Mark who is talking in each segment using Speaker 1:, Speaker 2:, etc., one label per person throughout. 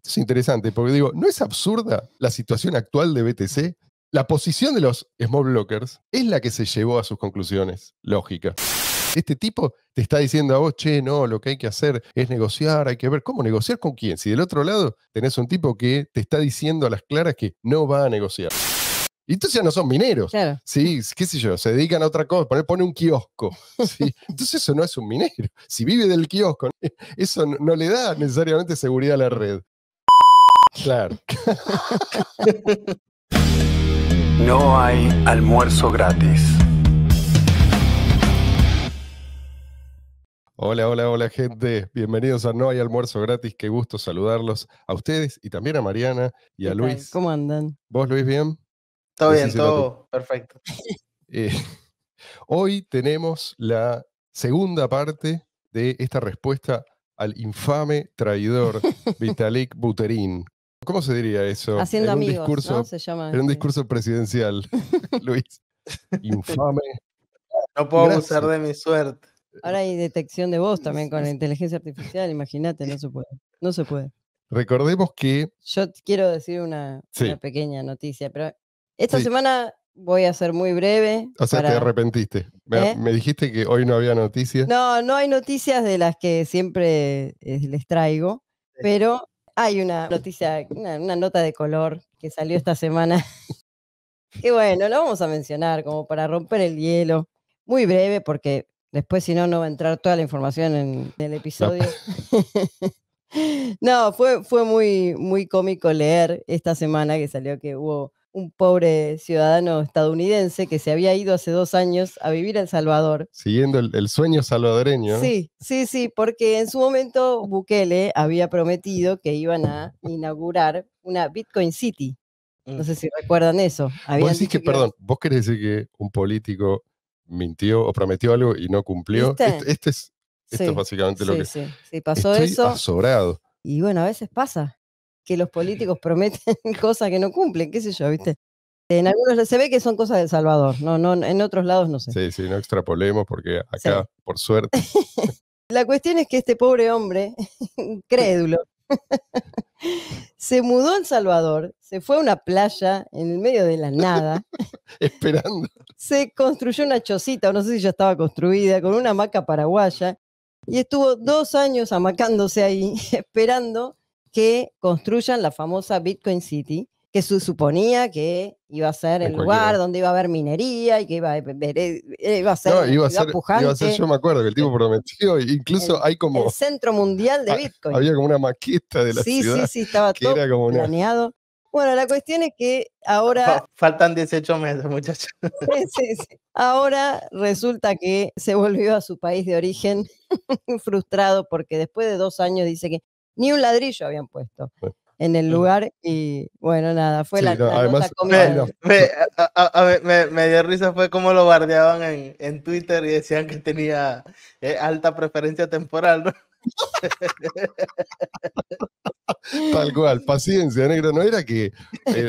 Speaker 1: Es interesante porque digo, ¿no es absurda la situación actual de BTC? La posición de los small blockers es la que se llevó a sus conclusiones lógicas. Este tipo te está diciendo a vos, che, no, lo que hay que hacer es negociar, hay que ver cómo negociar con quién. Si del otro lado tenés un tipo que te está diciendo a las claras que no va a negociar. Y entonces ya no son mineros.
Speaker 2: Claro.
Speaker 1: Sí, qué sé yo, se dedican a otra cosa, pone un kiosco. ¿Sí? Entonces eso no es un minero. Si vive del kiosco, eso no le da necesariamente seguridad a la red. Claro.
Speaker 3: No hay almuerzo gratis.
Speaker 1: Hola, gente. Bienvenidos a No hay almuerzo gratis. Qué gusto saludarlos a ustedes y también a Mariana y a Luis.
Speaker 2: ¿Cómo andan?
Speaker 1: ¿Vos, Luis, bien?
Speaker 4: Todo bien, todo perfecto.
Speaker 1: Hoy tenemos la segunda parte de esta respuesta al infame traidor Vitalik Buterin. ¿Cómo se diría eso?
Speaker 2: Haciendo
Speaker 1: en un
Speaker 2: amigos,
Speaker 1: discurso,
Speaker 2: ¿no? Se llama.
Speaker 1: En un discurso presidencial, Luis. Infame.
Speaker 4: No puedo abusar de mi suerte.
Speaker 2: Ahora hay detección de voz también con la inteligencia artificial, imagínate, no se puede. No se puede.
Speaker 1: Recordemos que...
Speaker 2: Yo quiero decir una pequeña noticia, pero esta
Speaker 1: Sí.
Speaker 2: semana voy a ser muy breve.
Speaker 1: O sea, te arrepentiste. Me dijiste que hoy no había noticias.
Speaker 2: No hay noticias de las que siempre les traigo, pero hay una noticia, una nota de color que salió esta semana. Y bueno, lo vamos a mencionar como para romper el hielo. Muy breve porque después si no va a entrar toda la información en el episodio. No, fue muy cómico leer esta semana que salió que hubo un pobre ciudadano estadounidense que se había ido hace 2 años a vivir a El Salvador.
Speaker 1: Siguiendo el sueño salvadoreño.
Speaker 2: Sí, porque en su momento Bukele había prometido que iban a inaugurar una Bitcoin City. No sé si recuerdan eso.
Speaker 1: Vos decís que, perdón, vos querés decir que un político mintió o prometió algo y no cumplió. Esto es básicamente lo que...
Speaker 2: Sí, pasó
Speaker 1: Estoy
Speaker 2: eso.
Speaker 1: Azorado.
Speaker 2: Y bueno, a veces pasa que los políticos prometen cosas que no cumplen, qué sé yo, ¿viste? En algunos se ve que son cosas de El Salvador, no, en otros lados no sé.
Speaker 1: Sí, no extrapolemos porque acá, por suerte.
Speaker 2: La cuestión es que este pobre hombre, crédulo, se mudó a El Salvador, se fue a una playa en el medio de la nada.
Speaker 1: Esperando.
Speaker 2: Se construyó una chocita, no sé si ya estaba construida, con una hamaca paraguaya, y estuvo 2 años hamacándose ahí, esperando que construyan la famosa Bitcoin City, que se suponía que iba a ser el lugar donde iba a haber minería y que iba a ser pujante.
Speaker 1: Yo me acuerdo que el tipo prometió, incluso hay como...
Speaker 2: El centro mundial de Bitcoin.
Speaker 1: Había como una maqueta de la ciudad.
Speaker 2: Sí, estaba todo planeado. Bueno, la cuestión es que ahora...
Speaker 4: Faltan 18 meses, muchachos.
Speaker 2: Sí. Ahora resulta que se volvió a su país de origen frustrado porque después de 2 años dice que ni un ladrillo habían puesto en el lugar y bueno, nada, fue la nota cómica.
Speaker 4: Me dio risa, fue como lo bardeaban en Twitter y decían que tenía alta preferencia temporal, ¿no?
Speaker 1: Tal cual, paciencia, negro. No era que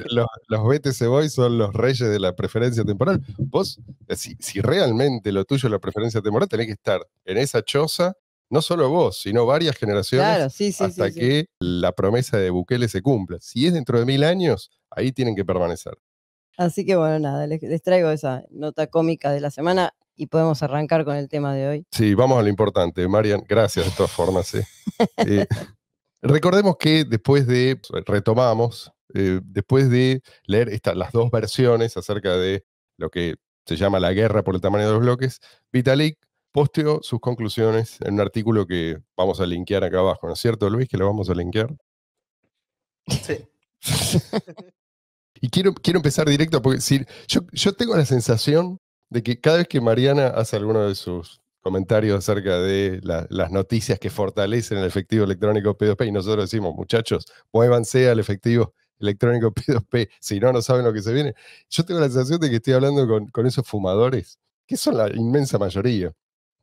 Speaker 1: los BTC Boys son los reyes de la preferencia temporal. Vos, si realmente lo tuyo es la preferencia temporal, tenés que estar en esa choza, no solo vos, sino varias generaciones, hasta que la promesa de Bukele se cumpla. Si es dentro de 1000 años, ahí tienen que permanecer.
Speaker 2: Así que bueno, nada, les traigo esa nota cómica de la semana y podemos arrancar con el tema de hoy.
Speaker 1: Sí, vamos a lo importante, Marian. Gracias de todas formas. Recordemos que retomamos, después de leer las 2 versiones acerca de lo que se llama la guerra por el tamaño de los bloques, Vitalik posteó sus conclusiones en un artículo que vamos a linkear acá abajo, ¿no es cierto, Luis? Que lo vamos a linkear.
Speaker 4: Sí.
Speaker 1: Y quiero empezar directo porque yo tengo la sensación de que cada vez que Mariana hace alguno de sus comentarios acerca de las noticias que fortalecen el efectivo electrónico P2P y nosotros decimos, muchachos, muévanse al efectivo electrónico P2P, si no saben lo que se viene. Yo tengo la sensación de que estoy hablando con esos fumadores, que son la inmensa mayoría,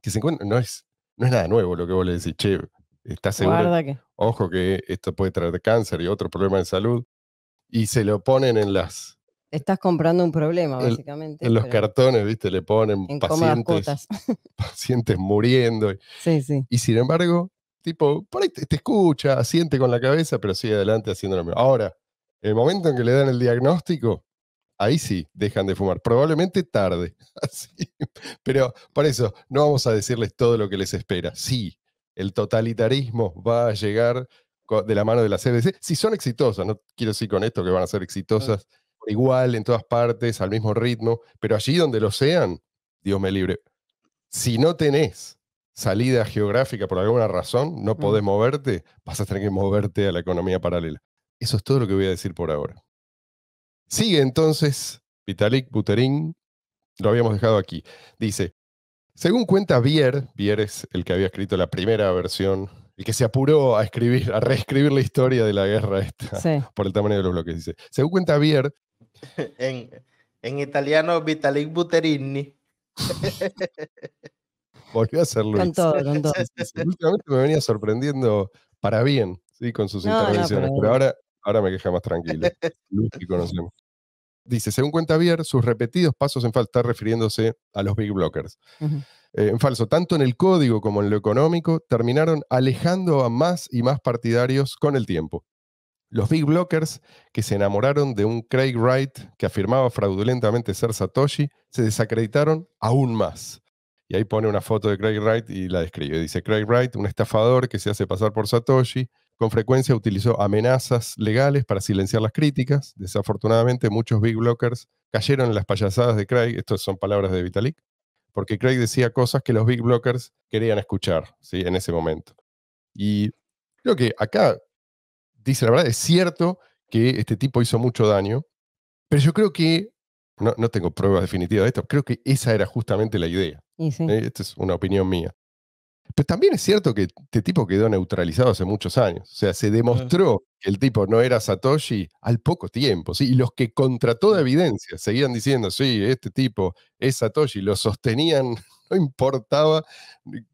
Speaker 1: que se encuentran, no es nada nuevo lo que vos le decís, che, ¿estás seguro? Ojo que esto puede traer cáncer y otro problema de salud, y se lo ponen en las...
Speaker 2: Estás comprando un problema, básicamente.
Speaker 1: En los cartones, ¿viste? Le ponen pacientes muriendo.
Speaker 2: Sí.
Speaker 1: Y sin embargo, tipo, por ahí te escucha, asiente con la cabeza, pero sigue adelante haciendo lo mismo. Ahora, el momento en que le dan el diagnóstico, ahí sí, dejan de fumar. Probablemente tarde. Así. Pero por eso, no vamos a decirles todo lo que les espera. Sí, el totalitarismo va a llegar de la mano de la CBC. Si son exitosas, no quiero decir con esto que van a ser exitosas igual en todas partes, al mismo ritmo, pero allí donde lo sean, Dios me libre. Si no tenés salida geográfica por alguna razón, no podés moverte, vas a tener que moverte a la economía paralela. Eso es todo lo que voy a decir por ahora. Sigue entonces Vitalik Buterin, lo habíamos dejado aquí. Dice, según cuenta Bier es el que había escrito la primera versión, el que se apuró a escribir, a reescribir la historia de la guerra esta, por el tamaño de los bloques, dice. Según cuenta Bier...
Speaker 4: en italiano, Vitalik Buterini.
Speaker 1: Volvió a ser Luis.
Speaker 2: Con todo.
Speaker 1: Últimamente me venía sorprendiendo para bien, ¿sí? Con sus intervenciones, pero ahora me queja más tranquilo. Luis que conocemos. Dice, según cuenta Bier, sus repetidos pasos en falso, está refiriéndose a los big blockers. En falso, tanto en el código como en lo económico, terminaron alejando a más y más partidarios con el tiempo. Los big blockers, que se enamoraron de un Craig Wright que afirmaba fraudulentamente ser Satoshi, se desacreditaron aún más. Y ahí pone una foto de Craig Wright y la describe. Dice, Craig Wright, un estafador que se hace pasar por Satoshi, con frecuencia utilizó amenazas legales para silenciar las críticas. Desafortunadamente, muchos big blockers cayeron en las payasadas de Craig. Estas son palabras de Vitalik, porque Craig decía cosas que los big blockers querían escuchar, ¿sí? En ese momento. Y creo que acá dice la verdad, es cierto que este tipo hizo mucho daño, pero yo creo que, no tengo pruebas definitivas de esto, creo que esa era justamente la idea.
Speaker 2: Sí.
Speaker 1: Esta es una opinión mía. Pero también es cierto que este tipo quedó neutralizado hace muchos años. O sea, se demostró que el tipo no era Satoshi al poco tiempo, ¿sí? Y los que contra toda evidencia seguían diciendo, sí, este tipo es Satoshi, lo sostenían, no importaba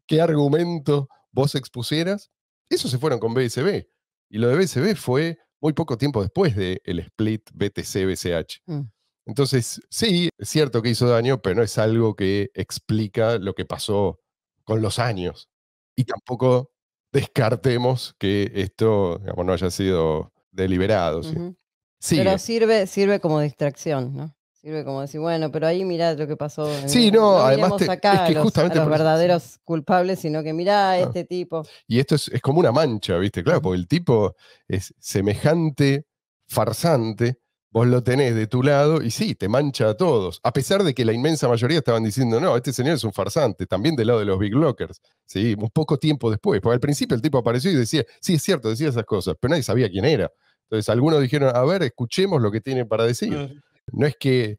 Speaker 1: qué argumento vos expusieras, esos se fueron con BSB. Y lo de BSB fue muy poco tiempo después del split BTC-BCH. Entonces, sí, es cierto que hizo daño, pero no es algo que explica lo que pasó con los años. Y tampoco descartemos que esto, digamos, no haya sido deliberado. ¿Sí?
Speaker 2: Pero sirve como distracción, ¿no? Sirve como decir, bueno, pero ahí mirá lo que pasó.
Speaker 1: Sí, no, además
Speaker 2: acá
Speaker 1: es que justamente
Speaker 2: a los verdaderos culpables, sino que mirá este tipo.
Speaker 1: Y esto es como una mancha, ¿viste? Claro, porque el tipo es semejante farsante, vos lo tenés de tu lado y sí, te mancha a todos. A pesar de que la inmensa mayoría estaban diciendo, no, este señor es un farsante, también del lado de los big blockers. Sí, un poco tiempo después, porque al principio el tipo apareció y decía, sí, es cierto, decía esas cosas, pero nadie sabía quién era. Entonces algunos dijeron, a ver, escuchemos lo que tiene para decir. No es que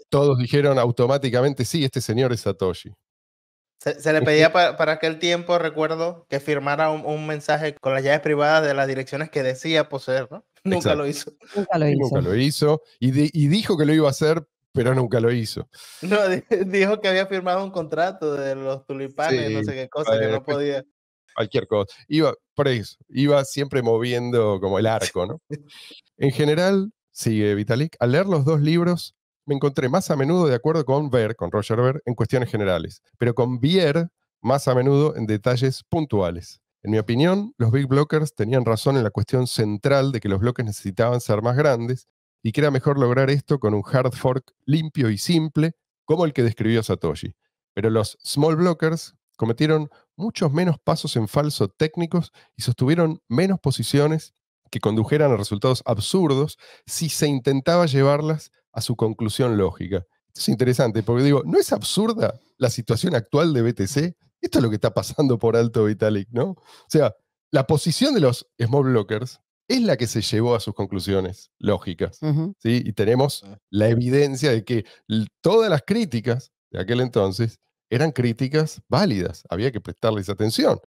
Speaker 1: todos dijeron automáticamente, sí, este señor es Satoshi.
Speaker 4: Se le pedía para aquel tiempo, recuerdo, que firmara un mensaje con las llaves privadas de las direcciones que decía poseer, ¿no? Nunca lo hizo.
Speaker 1: Nunca lo hizo. Y dijo que lo iba a hacer, pero nunca lo hizo.
Speaker 4: No, dijo que había firmado un contrato de los tulipanes, no sé qué cosa, que no podía.
Speaker 1: Cualquier cosa. Iba siempre moviendo como el arco, ¿no? En general, sigue Vitalik, al leer los dos libros, me encontré más a menudo de acuerdo con Roger Ver, en cuestiones generales, pero con Bier más a menudo en detalles puntuales. En mi opinión, los big blockers tenían razón en la cuestión central de que los bloques necesitaban ser más grandes y que era mejor lograr esto con un hard fork limpio y simple, como el que describió Satoshi. Pero los small blockers cometieron muchos menos pasos en falso técnicos y sostuvieron menos posiciones que condujeran a resultados absurdos si se intentaba llevarlas a su conclusión lógica. Esto es interesante porque digo, ¿no es absurda la situación actual de BTC? Esto es lo que está pasando por alto Vitalik, ¿no? O sea, la posición de los small blockers es la que se llevó a sus conclusiones lógicas. ¿Sí? Y tenemos la evidencia de que todas las críticas de aquel entonces eran críticas válidas, había que prestarles atención.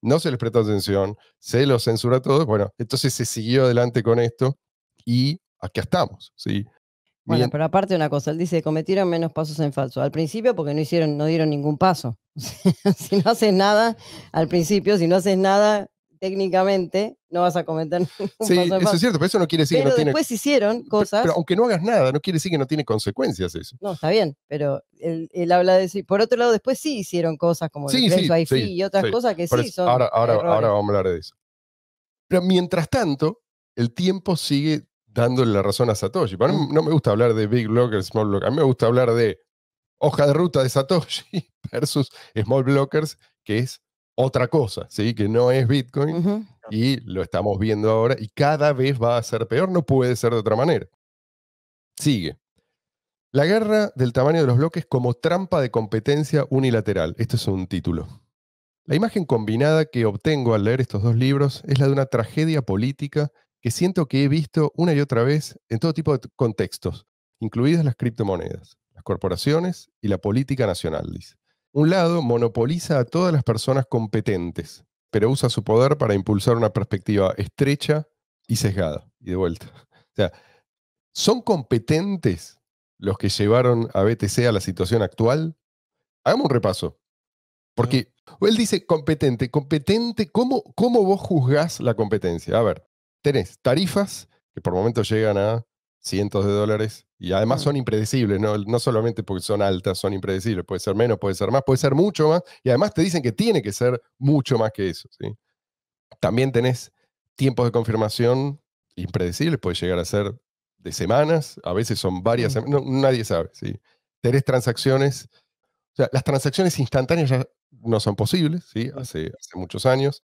Speaker 1: No se les prestó atención, se los censura todo. Bueno, entonces se siguió adelante con esto y acá estamos, ¿sí?
Speaker 2: Bueno, pero aparte una cosa, él dice, cometieron menos pasos en falso. Al principio porque no dieron ningún paso. Si no haces nada, al principio, si no haces nada, técnicamente no vas a cometer ningún
Speaker 1: Sí,
Speaker 2: paso
Speaker 1: eso
Speaker 2: falso.
Speaker 1: es cierto, pero eso no quiere decir que
Speaker 2: Pero
Speaker 1: no tiene...
Speaker 2: después hicieron cosas.
Speaker 1: Pero aunque no hagas nada, no quiere decir que no tiene consecuencias eso.
Speaker 2: No, está bien, pero él habla de eso. Y por otro lado, después sí hicieron cosas como
Speaker 1: Sí,
Speaker 2: Replace
Speaker 1: sí,
Speaker 2: by
Speaker 1: sí,
Speaker 2: Fee y otras
Speaker 1: sí.
Speaker 2: cosas que
Speaker 1: Por
Speaker 2: sí
Speaker 1: eso,
Speaker 2: son
Speaker 1: ahora
Speaker 2: errores.
Speaker 1: vamos a hablar de eso. Pero mientras tanto, el tiempo sigue dándole la razón a Satoshi. Para mí no me gusta hablar de Big Blockers, Small Blockers. A mí me gusta hablar de hoja de ruta de Satoshi versus Small Blockers, que es otra cosa, ¿sí? Que no es Bitcoin.
Speaker 2: Ujú.
Speaker 1: Y lo estamos viendo ahora y cada vez va a ser peor, no puede ser de otra manera. Sigue. La guerra del tamaño de los bloques como trampa de competencia unilateral. Esto es un título. La imagen combinada que obtengo al leer estos dos libros es la de una tragedia política que siento que he visto una y otra vez en todo tipo de contextos, incluidas las criptomonedas, las corporaciones y la política nacional, dice. Un lado monopoliza a todas las personas competentes, pero usa su poder para impulsar una perspectiva estrecha y sesgada. Y de vuelta. O sea, ¿son competentes los que llevaron a BTC a la situación actual? Hagamos un repaso. Porque él dice competente. Competente, ¿cómo vos juzgás la competencia? A ver, tenés tarifas que por momentos llegan a cientos de dólares y además son impredecibles, no solamente porque son altas, son impredecibles. Puede ser menos, puede ser más, puede ser mucho más. Y además te dicen que tiene que ser mucho más que eso, ¿sí? También tenés tiempos de confirmación impredecibles, puede llegar a ser de semanas, a veces son varias semanas, nadie sabe, ¿sí? Tenés transacciones, o sea, las transacciones instantáneas ya no son posibles, ¿sí? Hace muchos años.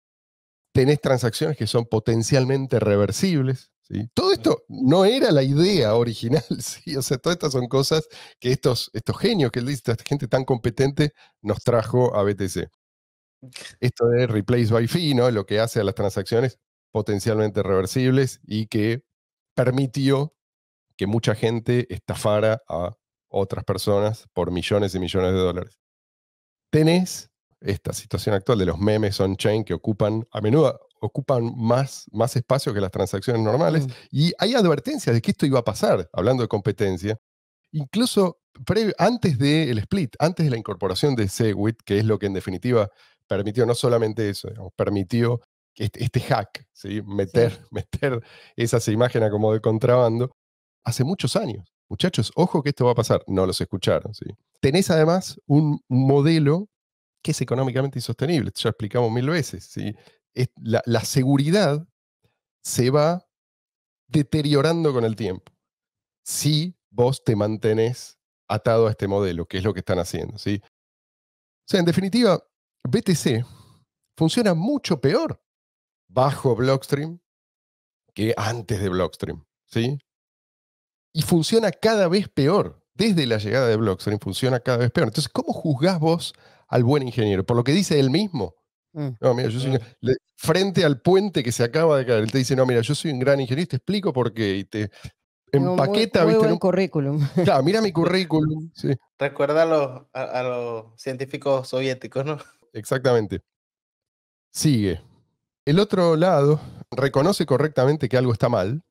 Speaker 1: Tenés transacciones que son potencialmente reversibles, ¿sí? Todo esto no era la idea original, ¿sí? O sea, todas estas son cosas que estos genios que él dice, esta gente tan competente, nos trajo a BTC. Esto de replace by fee, ¿no? Lo que hace a las transacciones potencialmente reversibles y que permitió que mucha gente estafara a otras personas por millones y millones de dólares. Tenés esta situación actual de los memes on-chain que a menudo ocupan más espacio que las transacciones normales, y hay advertencias de que esto iba a pasar, hablando de competencia, incluso antes del split, antes de la incorporación de Segwit, que es lo que en definitiva permitió no solamente eso, digamos, permitió este hack, ¿sí? meter esas imágenes como de contrabando, hace muchos años. Muchachos, ojo que esto va a pasar. No los escucharon, ¿sí? Tenés además un modelo que es económicamente insostenible. Ya explicamos 1000 veces, ¿sí? La seguridad se va deteriorando con el tiempo si vos te mantenés atado a este modelo, que es lo que están haciendo, ¿sí? O sea, en definitiva, BTC funciona mucho peor bajo Blockstream que antes de Blockstream, ¿sí? Y funciona cada vez peor. Desde la llegada de Blockstream funciona cada vez peor. Entonces, ¿cómo juzgás vos al buen ingeniero? ¿Por lo que dice él mismo? No, mira, yo soy frente al puente que se acaba de caer, él te dice, no, mira, yo soy un gran ingeniero y te explico por qué. Y te empaqueta,
Speaker 2: muy
Speaker 1: ¿viste?
Speaker 2: buen currículum.
Speaker 1: Claro, mira mi currículum. Sí,
Speaker 4: Recuerda a los científicos soviéticos, ¿no?
Speaker 1: exactamente. Sigue. El otro lado reconoce correctamente que algo está mal,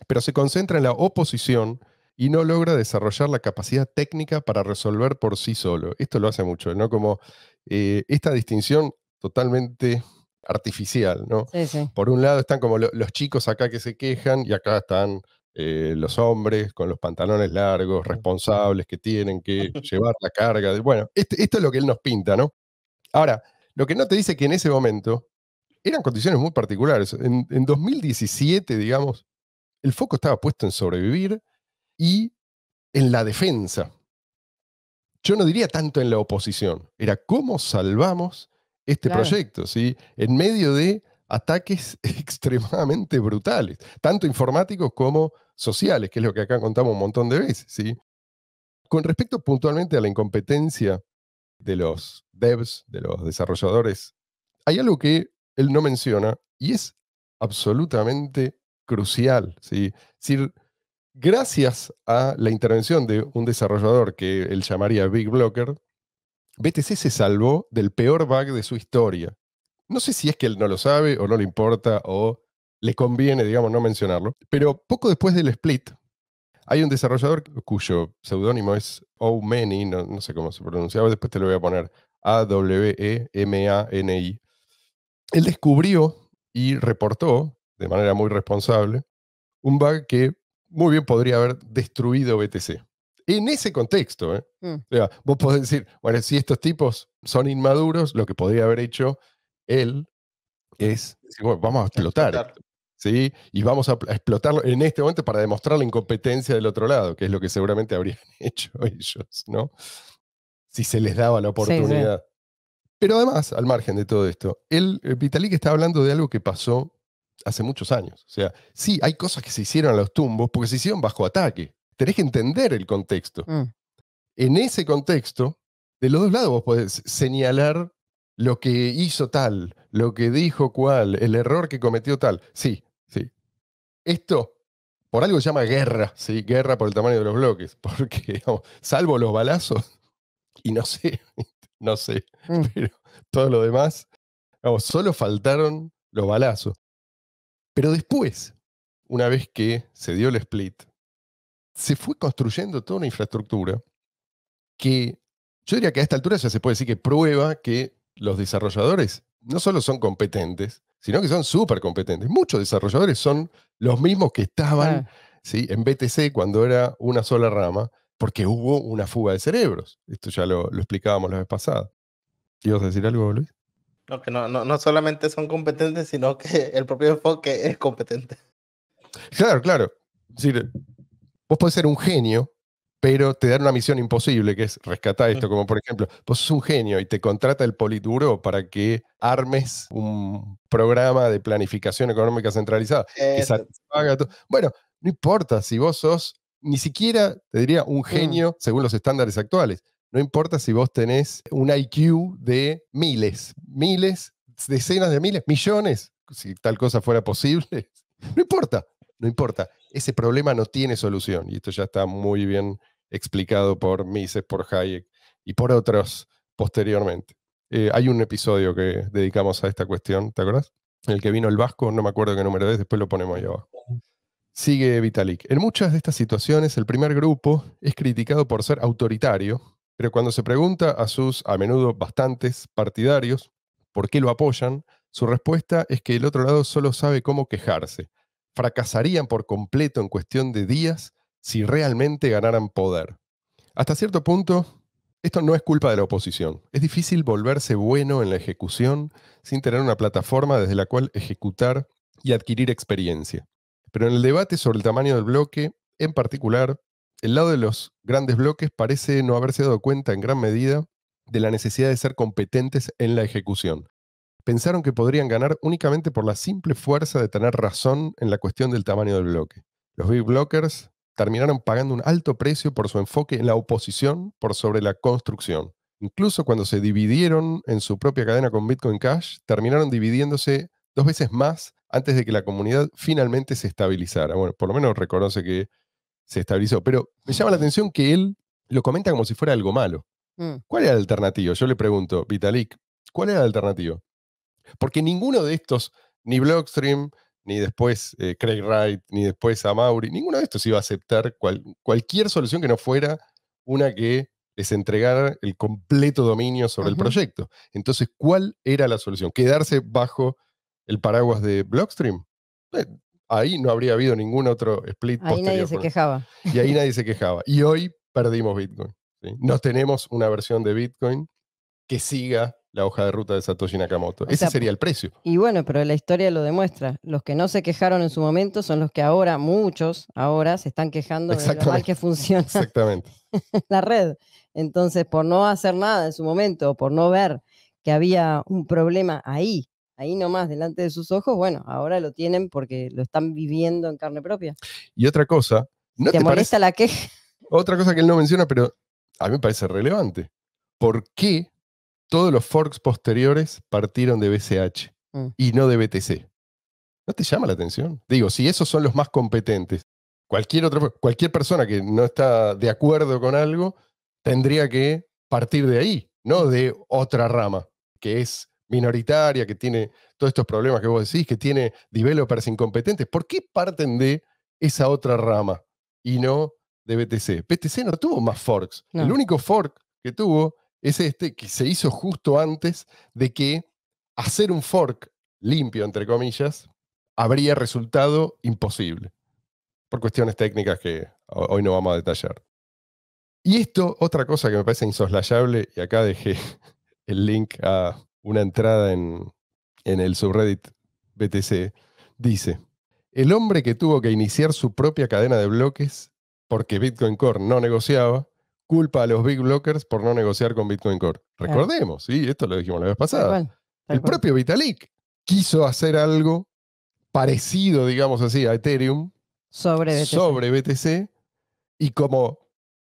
Speaker 1: pero se concentra en la oposición y no logra desarrollar la capacidad técnica para resolver por sí solo. Esto lo hace mucho, ¿no? Como esta distinción totalmente artificial, ¿no?
Speaker 2: Sí, sí.
Speaker 1: Por un lado están como los chicos acá que se quejan y acá están los hombres con los pantalones largos, responsables, que tienen que llevar la carga. Bueno, esto es lo que él nos pinta, ¿no? Ahora, lo que no te dice que en ese momento eran condiciones muy particulares. En 2017, digamos, el foco estaba puesto en sobrevivir y en la defensa. Yo no diría tanto en la oposición. Era cómo salvamos este proyecto, ¿sí? En medio de ataques extremadamente brutales, tanto informáticos como sociales, que es lo que acá contamos un montón de veces, ¿sí? Con respecto puntualmente a la incompetencia de los devs, de los desarrolladores, hay algo que él no menciona y es absolutamente crucial, ¿sí? Es decir, gracias a la intervención de un desarrollador que él llamaría Big Blocker, BTC se salvó del peor bug de su historia. No sé si es que él no lo sabe o no le importa o le conviene, digamos, no mencionarlo, pero poco después del split, hay un desarrollador cuyo seudónimo es Omani, no sé cómo se pronunciaba, después te lo voy a poner, Awemani. Él descubrió y reportó, de manera muy responsable, un bug que muy bien podría haber destruido BTC. En ese contexto, ¿eh? O sea, vos podés decir, bueno, si estos tipos son inmaduros, lo que podría haber hecho él es decir, bueno, vamos a explotar esto, ¿sí? Y vamos a explotarlo en este momento para demostrar la incompetencia del otro lado, que es lo que seguramente habrían hecho ellos, ¿no? Si se les daba la oportunidad. Sí, sí. Pero además, al margen de todo esto, Vitalik está hablando de algo que pasó hace muchos años. O sea, sí, hay cosas que se hicieron a los tumbos porque se hicieron bajo ataque. Tenés que entender el contexto. En ese contexto, de los dos lados vos podés señalar lo que hizo tal, lo que dijo cual, el error que cometió tal. Sí, sí. Esto, por algo se llama guerra, ¿sí? Guerra por el tamaño de los bloques. Porque, digamos, salvo los balazos, y no sé, no sé, pero todo lo demás, digamos, solo faltaron los balazos. Pero después, una vez que se dio el split, se fue construyendo toda una infraestructura que yo diría que a esta altura ya se puede decir que prueba que los desarrolladores no solo son competentes, sino que son súper competentes. Muchos desarrolladores son los mismos que estaban ¿sí? en BTC cuando era una sola rama, porque hubo una fuga de cerebros. Esto ya lo explicábamos la vez pasada. ¿Ibas a decir algo, Luis?
Speaker 4: No, que no solamente son competentes, sino que el propio enfoque es competente.
Speaker 1: Claro, claro. Es decir, vos podés ser un genio, pero te dan una misión imposible, que es rescatar esto, como por ejemplo, vos sos un genio y te contrata el Politburo para que armes un programa de planificación económica centralizada que satisfaga todo. Bueno, no importa si vos sos, ni siquiera, te diría, un genio según los estándares actuales. No importa si vos tenés un IQ de miles, decenas de miles, millones, si tal cosa fuera posible. No importa, no importa. Ese problema no tiene solución. Y esto ya está muy bien explicado por Mises, por Hayek y por otros posteriormente. Hay un episodio que dedicamos a esta cuestión, ¿te acuerdas? En el que vino el Vasco, no me acuerdo qué número es, después lo ponemos ahí abajo. Sigue Vitalik. En muchas de estas situaciones, el primer grupo es criticado por ser autoritario, pero cuando se pregunta a sus, a menudo bastantes, partidarios por qué lo apoyan, su respuesta es que el otro lado solo sabe cómo quejarse. Fracasarían por completo en cuestión de días si realmente ganaran poder. Hasta cierto punto, esto no es culpa de la oposición. Es difícil volverse bueno en la ejecución sin tener una plataforma desde la cual ejecutar y adquirir experiencia. Pero en el debate sobre el tamaño del bloque, en particular, el lado de los grandes bloques parece no haberse dado cuenta en gran medida de la necesidad de ser competentes en la ejecución. Pensaron que podrían ganar únicamente por la simple fuerza de tener razón en la cuestión del tamaño del bloque. Los big blockers terminaron pagando un alto precio por su enfoque en la oposición por sobre la construcción. Incluso cuando se dividieron en su propia cadena con Bitcoin Cash, terminaron dividiéndose 2 veces más antes de que la comunidad finalmente se estabilizara. Bueno, por lo menos reconoce que se estabilizó. Pero me llama la atención que él lo comenta como si fuera algo malo. ¿Cuál era la alternativa? Yo le pregunto, Vitalik, ¿cuál era la alternativa? Porque ninguno de estos, ni Blockstream, ni después Craig Wright, ni después Amaury, ninguno de estos iba a aceptar cualquier solución que no fuera una que les entregara el completo dominio sobre el proyecto. Entonces, ¿cuál era la solución? ¿Quedarse bajo el paraguas de Blockstream? Ahí no habría habido ningún otro split posterior.
Speaker 2: Ahí nadie se quejaba.
Speaker 1: Y ahí nadie se quejaba. Y hoy perdimos Bitcoin. ¿Sí? No tenemos una versión de Bitcoin que siga la hoja de ruta de Satoshi Nakamoto. Ese sería el precio.
Speaker 2: Y bueno, pero la historia lo demuestra. Los que no se quejaron en su momento son los que ahora, muchos ahora, se están quejando de lo mal que funciona la red. Entonces, por no hacer nada en su momento, por no ver que había un problema ahí nomás, delante de sus ojos, bueno, ahora lo tienen porque lo están viviendo en carne propia.
Speaker 1: Y otra cosa...
Speaker 2: ¿No te molesta la queja?
Speaker 1: Otra cosa que él no menciona, pero a mí me parece relevante. ¿Por qué todos los forks posteriores partieron de BCH y no de BTC? ¿No te llama la atención? Digo, si esos son los más competentes, cualquier persona que no está de acuerdo con algo tendría que partir de ahí, no de otra rama, que es minoritaria, que tiene todos estos problemas que vos decís, que tiene developers incompetentes. ¿Por qué parten de esa otra rama y no de BTC? BTC no tuvo más forks. No. El único fork que tuvo es este, que se hizo justo antes de que hacer un fork limpio, entre comillas, habría resultado imposible, por cuestiones técnicas que hoy no vamos a detallar. Y esto, otra cosa que me parece insoslayable, y acá dejé el link a una entrada en el subreddit BTC, dice: el hombre que tuvo que iniciar su propia cadena de bloques porque Bitcoin Core no negociaba, culpa a los big blockers por no negociar con Bitcoin Core.
Speaker 2: Claro.
Speaker 1: Recordemos, ¿sí? Esto lo dijimos la vez
Speaker 2: Tal
Speaker 1: pasada.
Speaker 2: cual, tal
Speaker 1: El
Speaker 2: cual.
Speaker 1: propio Vitalik quiso hacer algo parecido, digamos así, a Ethereum
Speaker 2: Sobre BTC.
Speaker 1: sobre BTC, y como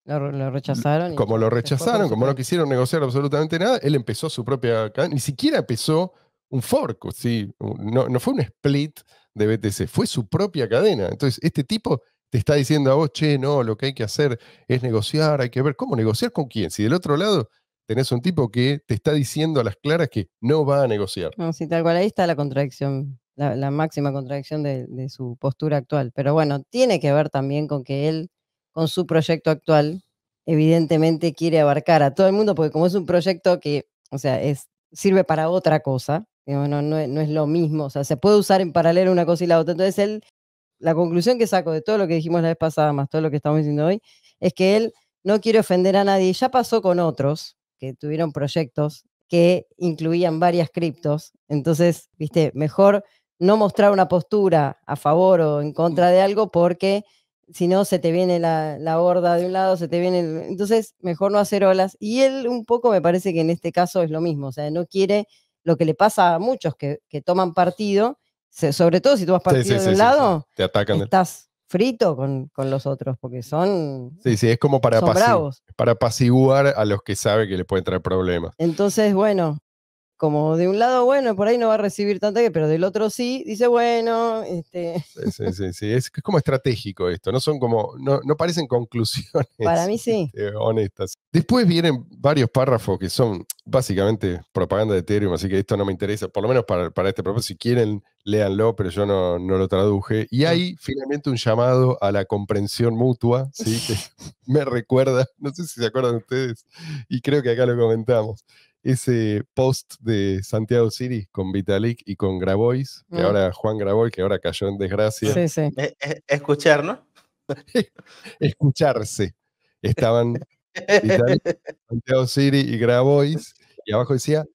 Speaker 2: Lo rechazaron.
Speaker 1: como lo rechazaron, como no quisieron negociar absolutamente nada, él empezó su propia cadena. Ni siquiera empezó un fork, ¿sí? No fue un split de BTC, fue su propia cadena. Entonces, este tipo te está diciendo a vos, che, no, lo que hay que hacer es negociar, hay que ver cómo negociar con quién. Si del otro lado tenés un tipo que te está diciendo a las claras que no va a negociar.
Speaker 2: No, sí, tal cual, ahí está la contradicción, la máxima contradicción de su postura actual. Pero bueno, tiene que ver también con que él, con su proyecto actual, evidentemente quiere abarcar a todo el mundo, porque como es un proyecto que, o sea, sirve para otra cosa, digamos, no es lo mismo, o sea, se puede usar en paralelo una cosa y la otra. Entonces él, la conclusión que saco de todo lo que dijimos la vez pasada, más todo lo que estamos diciendo hoy, es que él no quiere ofender a nadie. Ya pasó con otros que tuvieron proyectos que incluían varias criptos. Entonces, viste, mejor no mostrar una postura a favor o en contra de algo, porque si no se te viene la horda de un lado, se te viene entonces mejor no hacer olas. Y él un poco me parece que en este caso es lo mismo, o sea, no quiere lo que le pasa a muchos que toman partido, sobre todo si tomas partido de un lado,
Speaker 1: Te atacan.
Speaker 2: estás frito con los otros, porque son
Speaker 1: Sí, es como para,
Speaker 2: son bravos.
Speaker 1: para apaciguar a los que sabe que le pueden traer problemas.
Speaker 2: Entonces, bueno, como de un lado, bueno, por ahí no va a recibir tanta que, pero del otro sí, dice, bueno,
Speaker 1: Sí. Es como estratégico esto, no son como, no parecen conclusiones
Speaker 2: para mí sí.
Speaker 1: honestas. Después vienen varios párrafos que son básicamente propaganda de Ethereum, así que esto no me interesa, por lo menos para este propósito. Si quieren, léanlo, pero yo no lo traduje. Y hay finalmente un llamado a la comprensión mutua, ¿sí? Que me recuerda, no sé si se acuerdan ustedes, y creo que acá lo comentamos, ese post de Santiago City con Vitalik y con Grabois, que ahora Juan Grabois, que ahora cayó en desgracia.
Speaker 2: Sí, sí.
Speaker 4: Escuchar, ¿no?
Speaker 1: Escucharse. Estaban Vitalik, Santiago City y Grabois, y abajo decía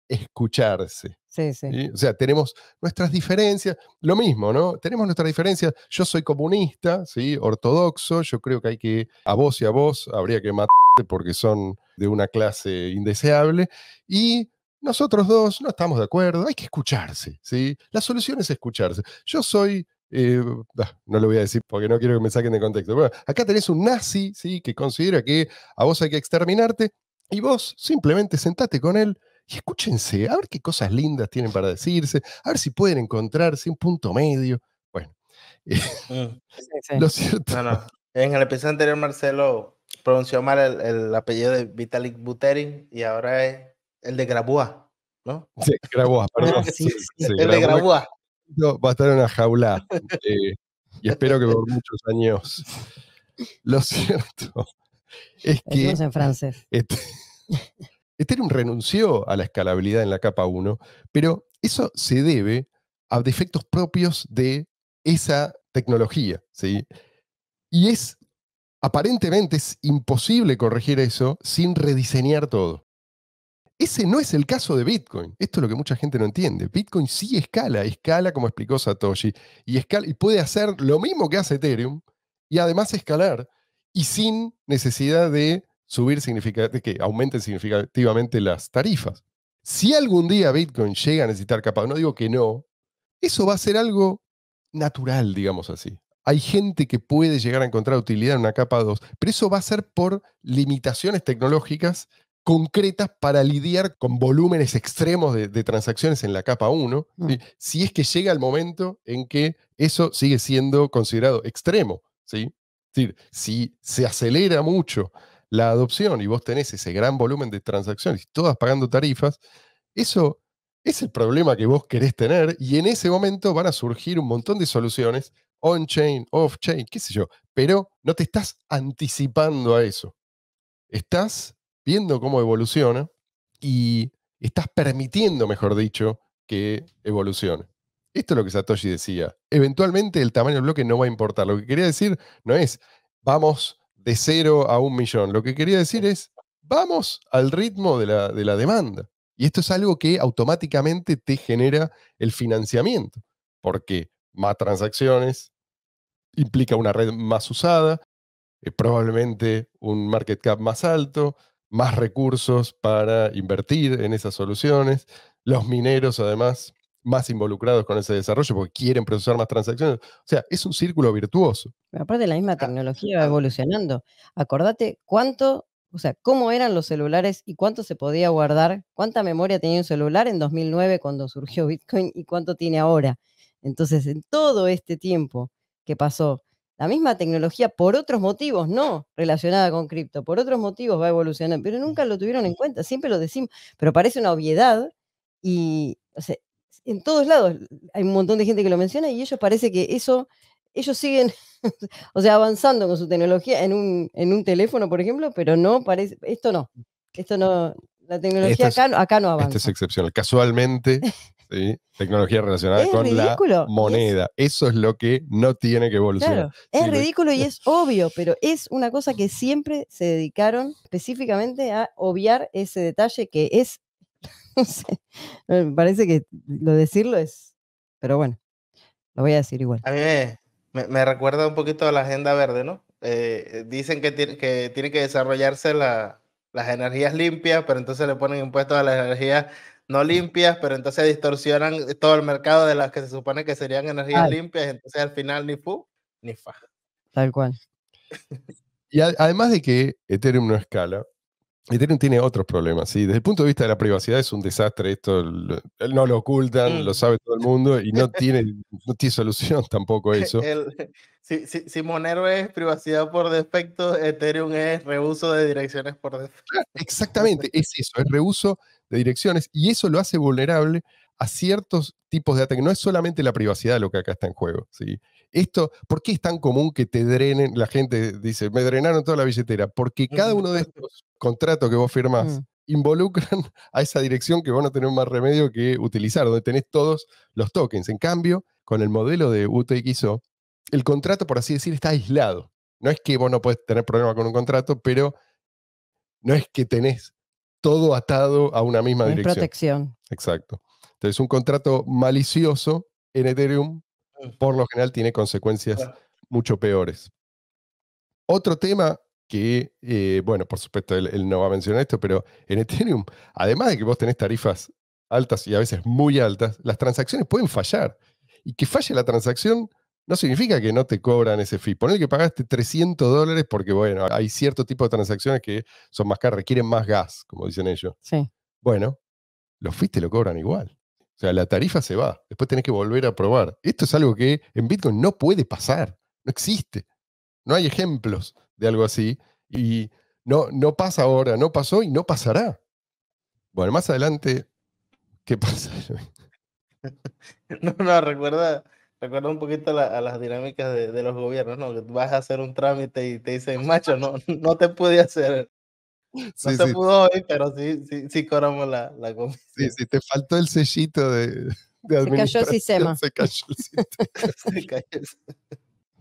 Speaker 1: escucharse.
Speaker 2: Sí.
Speaker 1: ¿Sí? O sea, tenemos nuestras diferencias, lo mismo, ¿no? Tenemos nuestras diferencias. Yo soy comunista, ¿sí? Ortodoxo, yo creo que hay que, a vos y a vos, habría que matarte porque son de una clase indeseable, y nosotros dos no estamos de acuerdo, hay que escucharse, ¿sí? La solución es escucharse. Yo soy, no lo voy a decir porque no quiero que me saquen de contexto. Bueno, acá tenés un nazi, ¿sí? Que considera que a vos hay que exterminarte, y vos simplemente sentate con él y escúchense, a ver qué cosas lindas tienen para decirse, a ver si pueden encontrarse un punto medio. Bueno, lo cierto.
Speaker 4: No. En el episodio anterior, Marcelo pronunció mal el apellido de Vitalik Buterin y ahora es el de Grabois, ¿no?
Speaker 1: Sí, Grabois, perdón.
Speaker 2: Sí.
Speaker 4: El de Grabois.
Speaker 1: Va a estar en una jaula. Y espero que por muchos años. Lo cierto es que
Speaker 2: Decimos en francés.
Speaker 1: Ethereum renunció a la escalabilidad en la capa 1, pero eso se debe a defectos propios de esa tecnología, ¿sí? Y aparentemente es imposible corregir eso sin rediseñar todo. Ese no es el caso de Bitcoin. Esto es lo que mucha gente no entiende. Bitcoin sí escala como explicó Satoshi, y puede hacer lo mismo que hace Ethereum, y además escalar, y sin necesidad de subir de que aumenten significativamente las tarifas. Si algún día Bitcoin llega a necesitar capa, no digo que no, eso va a ser algo natural, digamos así. Hay gente que puede llegar a encontrar utilidad en una capa 2, pero eso va a ser por limitaciones tecnológicas concretas para lidiar con volúmenes extremos de transacciones en la capa 1, ¿sí? Si es que llega el momento en que eso sigue siendo considerado extremo, ¿sí? Es decir, si se acelera mucho la adopción y vos tenés ese gran volumen de transacciones y todas pagando tarifas, eso es el problema que vos querés tener, y en ese momento van a surgir un montón de soluciones, on-chain, off-chain, qué sé yo, pero no te estás anticipando a eso. Estás viendo cómo evoluciona y estás permitiendo, mejor dicho, que evolucione. Esto es lo que Satoshi decía. Eventualmente el tamaño del bloque no va a importar. Lo que quería decir no es vamos de 0 a 1.000.000. Lo que quería decir es vamos al ritmo de la demanda. Y esto es algo que automáticamente te genera el financiamiento, porque más transacciones implica una red más usada, probablemente un market cap más alto, más recursos para invertir en esas soluciones, los mineros además más involucrados con ese desarrollo porque quieren procesar más transacciones. O sea, es un círculo virtuoso.
Speaker 2: Pero aparte la misma
Speaker 4: Ah,
Speaker 2: tecnología va
Speaker 4: ah,
Speaker 2: evolucionando. Acordate cuánto, o sea, cómo eran los celulares y cuánto se podía guardar, cuánta memoria tenía un celular en 2009 cuando surgió Bitcoin y cuánto tiene ahora. Entonces, en todo este tiempo que pasó, la misma tecnología por otros motivos, no relacionada con cripto, por otros motivos va evolucionando, pero nunca lo tuvieron en cuenta, siempre lo decimos, pero parece una obviedad y, o sea, en todos lados hay un montón de gente que lo menciona y ellos parece que eso, ellos siguen o sea, avanzando con su tecnología en un teléfono, por ejemplo, pero no parece, esto no, la tecnología
Speaker 1: Esto es,
Speaker 2: acá no
Speaker 1: esto es
Speaker 2: avanza.
Speaker 1: excepcional. Casualmente, ¿sí? Tecnología relacionada
Speaker 2: Es
Speaker 1: con la
Speaker 2: ridículo y es,
Speaker 1: moneda. Eso es lo que no tiene que evolucionar.
Speaker 2: claro, es
Speaker 1: Sí,
Speaker 2: ridículo y es obvio, pero es una cosa que siempre se dedicaron específicamente a obviar ese detalle que es, no sé, me parece que lo decirlo es, pero bueno, lo voy a decir igual.
Speaker 4: A mí me recuerda un poquito a la Agenda Verde, ¿no? Dicen que tiene que desarrollarse las energías limpias, pero entonces le ponen impuestos a las energías no limpias, pero entonces distorsionan todo el mercado de las que se supone que serían energías
Speaker 2: Ay,
Speaker 4: limpias, entonces al final ni fu ni fa.
Speaker 2: tal cual.
Speaker 1: Y además de que Ethereum no escala, Ethereum tiene otros problemas, ¿sí? Desde el punto de vista de la privacidad es un desastre, esto no lo ocultan, lo
Speaker 4: Mm.
Speaker 1: sabe todo el mundo y no tiene solución tampoco eso.
Speaker 4: Si Monero es privacidad por defecto, Ethereum es reuso de direcciones por defecto.
Speaker 1: Exactamente, es eso, es reuso de direcciones y eso lo hace vulnerable a ciertos tipos de ataques. No es solamente la privacidad lo que acá está en juego, ¿sí? ¿Por qué es tan común que te drenen? La gente dice, me drenaron toda la billetera, porque cada uno de estos contratos que vos firmás
Speaker 2: Mm.
Speaker 1: involucran a esa dirección que vos no tenés más remedio que utilizar, donde tenés todos los tokens. En cambio, con el modelo de UTXO, el contrato, por así decir, está aislado. No es que vos no podés tener problema con un contrato, pero no es que tenés todo atado a una misma
Speaker 2: Es
Speaker 1: dirección.
Speaker 2: protección.
Speaker 1: Exacto. Entonces, un contrato malicioso en Ethereum, por lo general, tiene consecuencias mucho peores. Otro tema que, bueno, por supuesto, él no va a mencionar esto, pero en Ethereum, además de que vos tenés tarifas altas y a veces muy altas, las transacciones pueden fallar. Y que falle la transacción no significa que no te cobran ese fee. Poner que pagaste $300 porque, bueno, hay cierto tipo de transacciones que son más caras, requieren más gas, como dicen ellos.
Speaker 2: Sí.
Speaker 1: Bueno, los fees te lo cobran igual. O sea, la tarifa se va. Después tenés que volver a probar. Esto es algo que en Bitcoin no puede pasar. No existe. No hay ejemplos de algo así. Y no pasa ahora, no pasó y no pasará. Bueno, más adelante, ¿qué pasa?
Speaker 4: No, recuerda un poquito a las dinámicas de los gobiernos, ¿no? Que tú vas a hacer un trámite y te dicen, macho, no te pude hacer, no
Speaker 1: Sí,
Speaker 4: se
Speaker 1: sí,
Speaker 4: pudo hoy, pero sí cobramos la
Speaker 1: sí,
Speaker 4: comisión.
Speaker 1: sí, te faltó el sellito de
Speaker 2: Se cayó el
Speaker 1: administración,
Speaker 2: sistema.
Speaker 1: se cayó el sistema.
Speaker 4: Se cayó.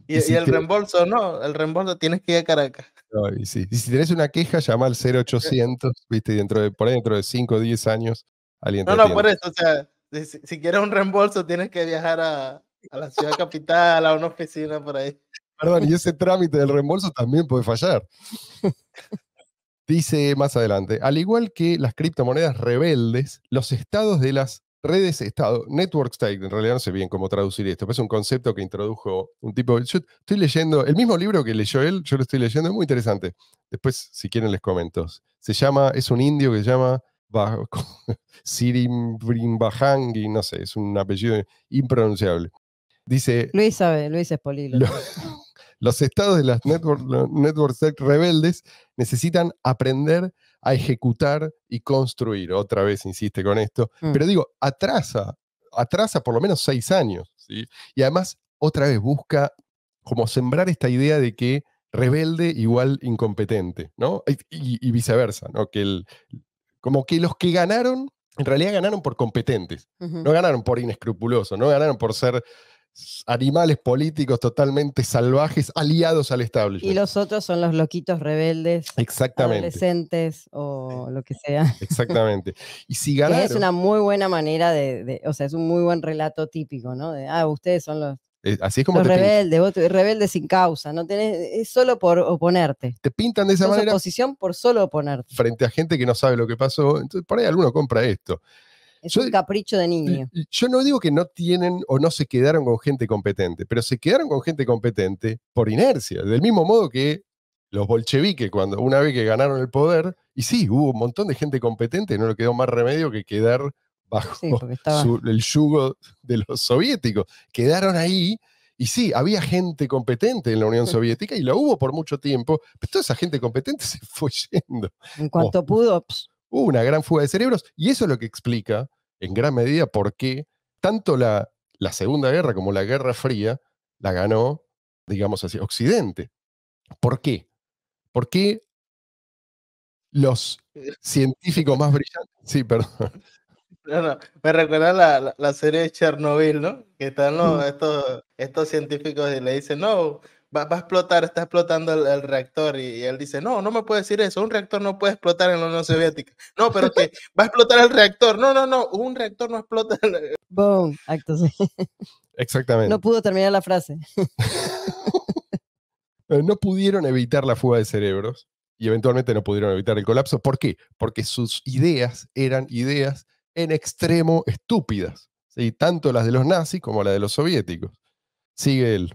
Speaker 1: Y
Speaker 4: Y
Speaker 1: si
Speaker 4: el reembolso, no, el reembolso tienes que ir a Caracas.
Speaker 1: no, y si tenés una queja, llama al 0800, ¿viste? Y por ahí dentro de 5 o 10 años, alguien te
Speaker 4: No, por
Speaker 1: atiende.
Speaker 4: eso, o sea, si quieres un reembolso, tienes que viajar a la ciudad capital, a una oficina por ahí.
Speaker 1: Perdón, y ese trámite del reembolso también puede fallar. Dice más adelante, al igual que las criptomonedas rebeldes, los estados de las redes estado, network state, en realidad no sé bien cómo traducir esto, pero es un concepto que introdujo un tipo, yo estoy leyendo, el mismo libro que leyó él, yo lo estoy leyendo, es muy interesante. Después, si quieren, les comento. Es un indio que se llama Sirimbajangi, no sé, es un apellido impronunciable. Dice,
Speaker 2: Luis sabe, Luis es políglota.
Speaker 1: los estados de las network state rebeldes necesitan aprender a ejecutar y construir. Otra vez insiste con esto.
Speaker 2: Mm.
Speaker 1: Pero digo, atrasa por lo menos 6 años. ¿Sí? Y además, otra vez busca como sembrar esta idea de que rebelde igual incompetente, ¿no? Y viceversa, ¿no? Como que los que ganaron en realidad ganaron por competentes,
Speaker 2: Ujú.
Speaker 1: no ganaron por inescrupulosos, no ganaron por ser animales políticos totalmente salvajes aliados al
Speaker 2: Y
Speaker 1: establishment.
Speaker 2: los otros son los loquitos rebeldes,
Speaker 1: Exactamente,
Speaker 2: adolescentes o lo que sea.
Speaker 1: exactamente. Y si
Speaker 2: Que es
Speaker 1: ganaron,
Speaker 2: una muy buena manera o sea, es un muy buen relato típico, ¿no? Ustedes son
Speaker 1: así es como
Speaker 2: los
Speaker 1: te pintan.
Speaker 2: rebeldes, vos rebeldes sin causa, no tenés, es solo por oponerte.
Speaker 1: Te pintan de esa
Speaker 2: Sos
Speaker 1: manera
Speaker 2: oposición por solo oponerte.
Speaker 1: frente a gente que no sabe lo que pasó. Entonces, por ahí alguno compra esto.
Speaker 2: Es
Speaker 1: Yo,
Speaker 2: un capricho de niño.
Speaker 1: yo no digo que no tienen o no se quedaron con gente competente, pero se quedaron con gente competente por inercia. Del mismo modo que los bolcheviques, cuando una vez que ganaron el poder, y sí, hubo un montón de gente competente, no le quedó más remedio que quedar bajo
Speaker 2: Sí, porque estaba.
Speaker 1: el yugo de los soviéticos. Quedaron ahí. Y sí, había gente competente en la Unión Soviética y lo hubo por mucho tiempo, pero toda esa gente competente se fue yendo.
Speaker 2: En cuanto pudo,
Speaker 1: Hubo una gran fuga de cerebros y eso es lo que explica en gran medida por qué tanto la Segunda Guerra como la Guerra Fría la ganó, digamos así, Occidente. ¿Por qué? Porque los científicos más brillantes... Sí, perdón.
Speaker 4: No, no, me recuerda la serie de Chernobyl, ¿no? Que están estos científicos y le dicen, no, va a explotar, está explotando el reactor. Y él dice, no, no me puede decir eso, un reactor no puede explotar en la Unión Soviética. No, pero que va a explotar el reactor. No, no, no, un reactor no explota.
Speaker 2: boom, acto seguido.
Speaker 1: Exactamente.
Speaker 2: No pudo terminar la frase.
Speaker 1: No pudieron evitar la fuga de cerebros y eventualmente no pudieron evitar el colapso. ¿Por qué? Porque sus ideas eran ideas en extremo estúpidas, ¿sí? Tanto las de los nazis como las de los soviéticos. Sigue él.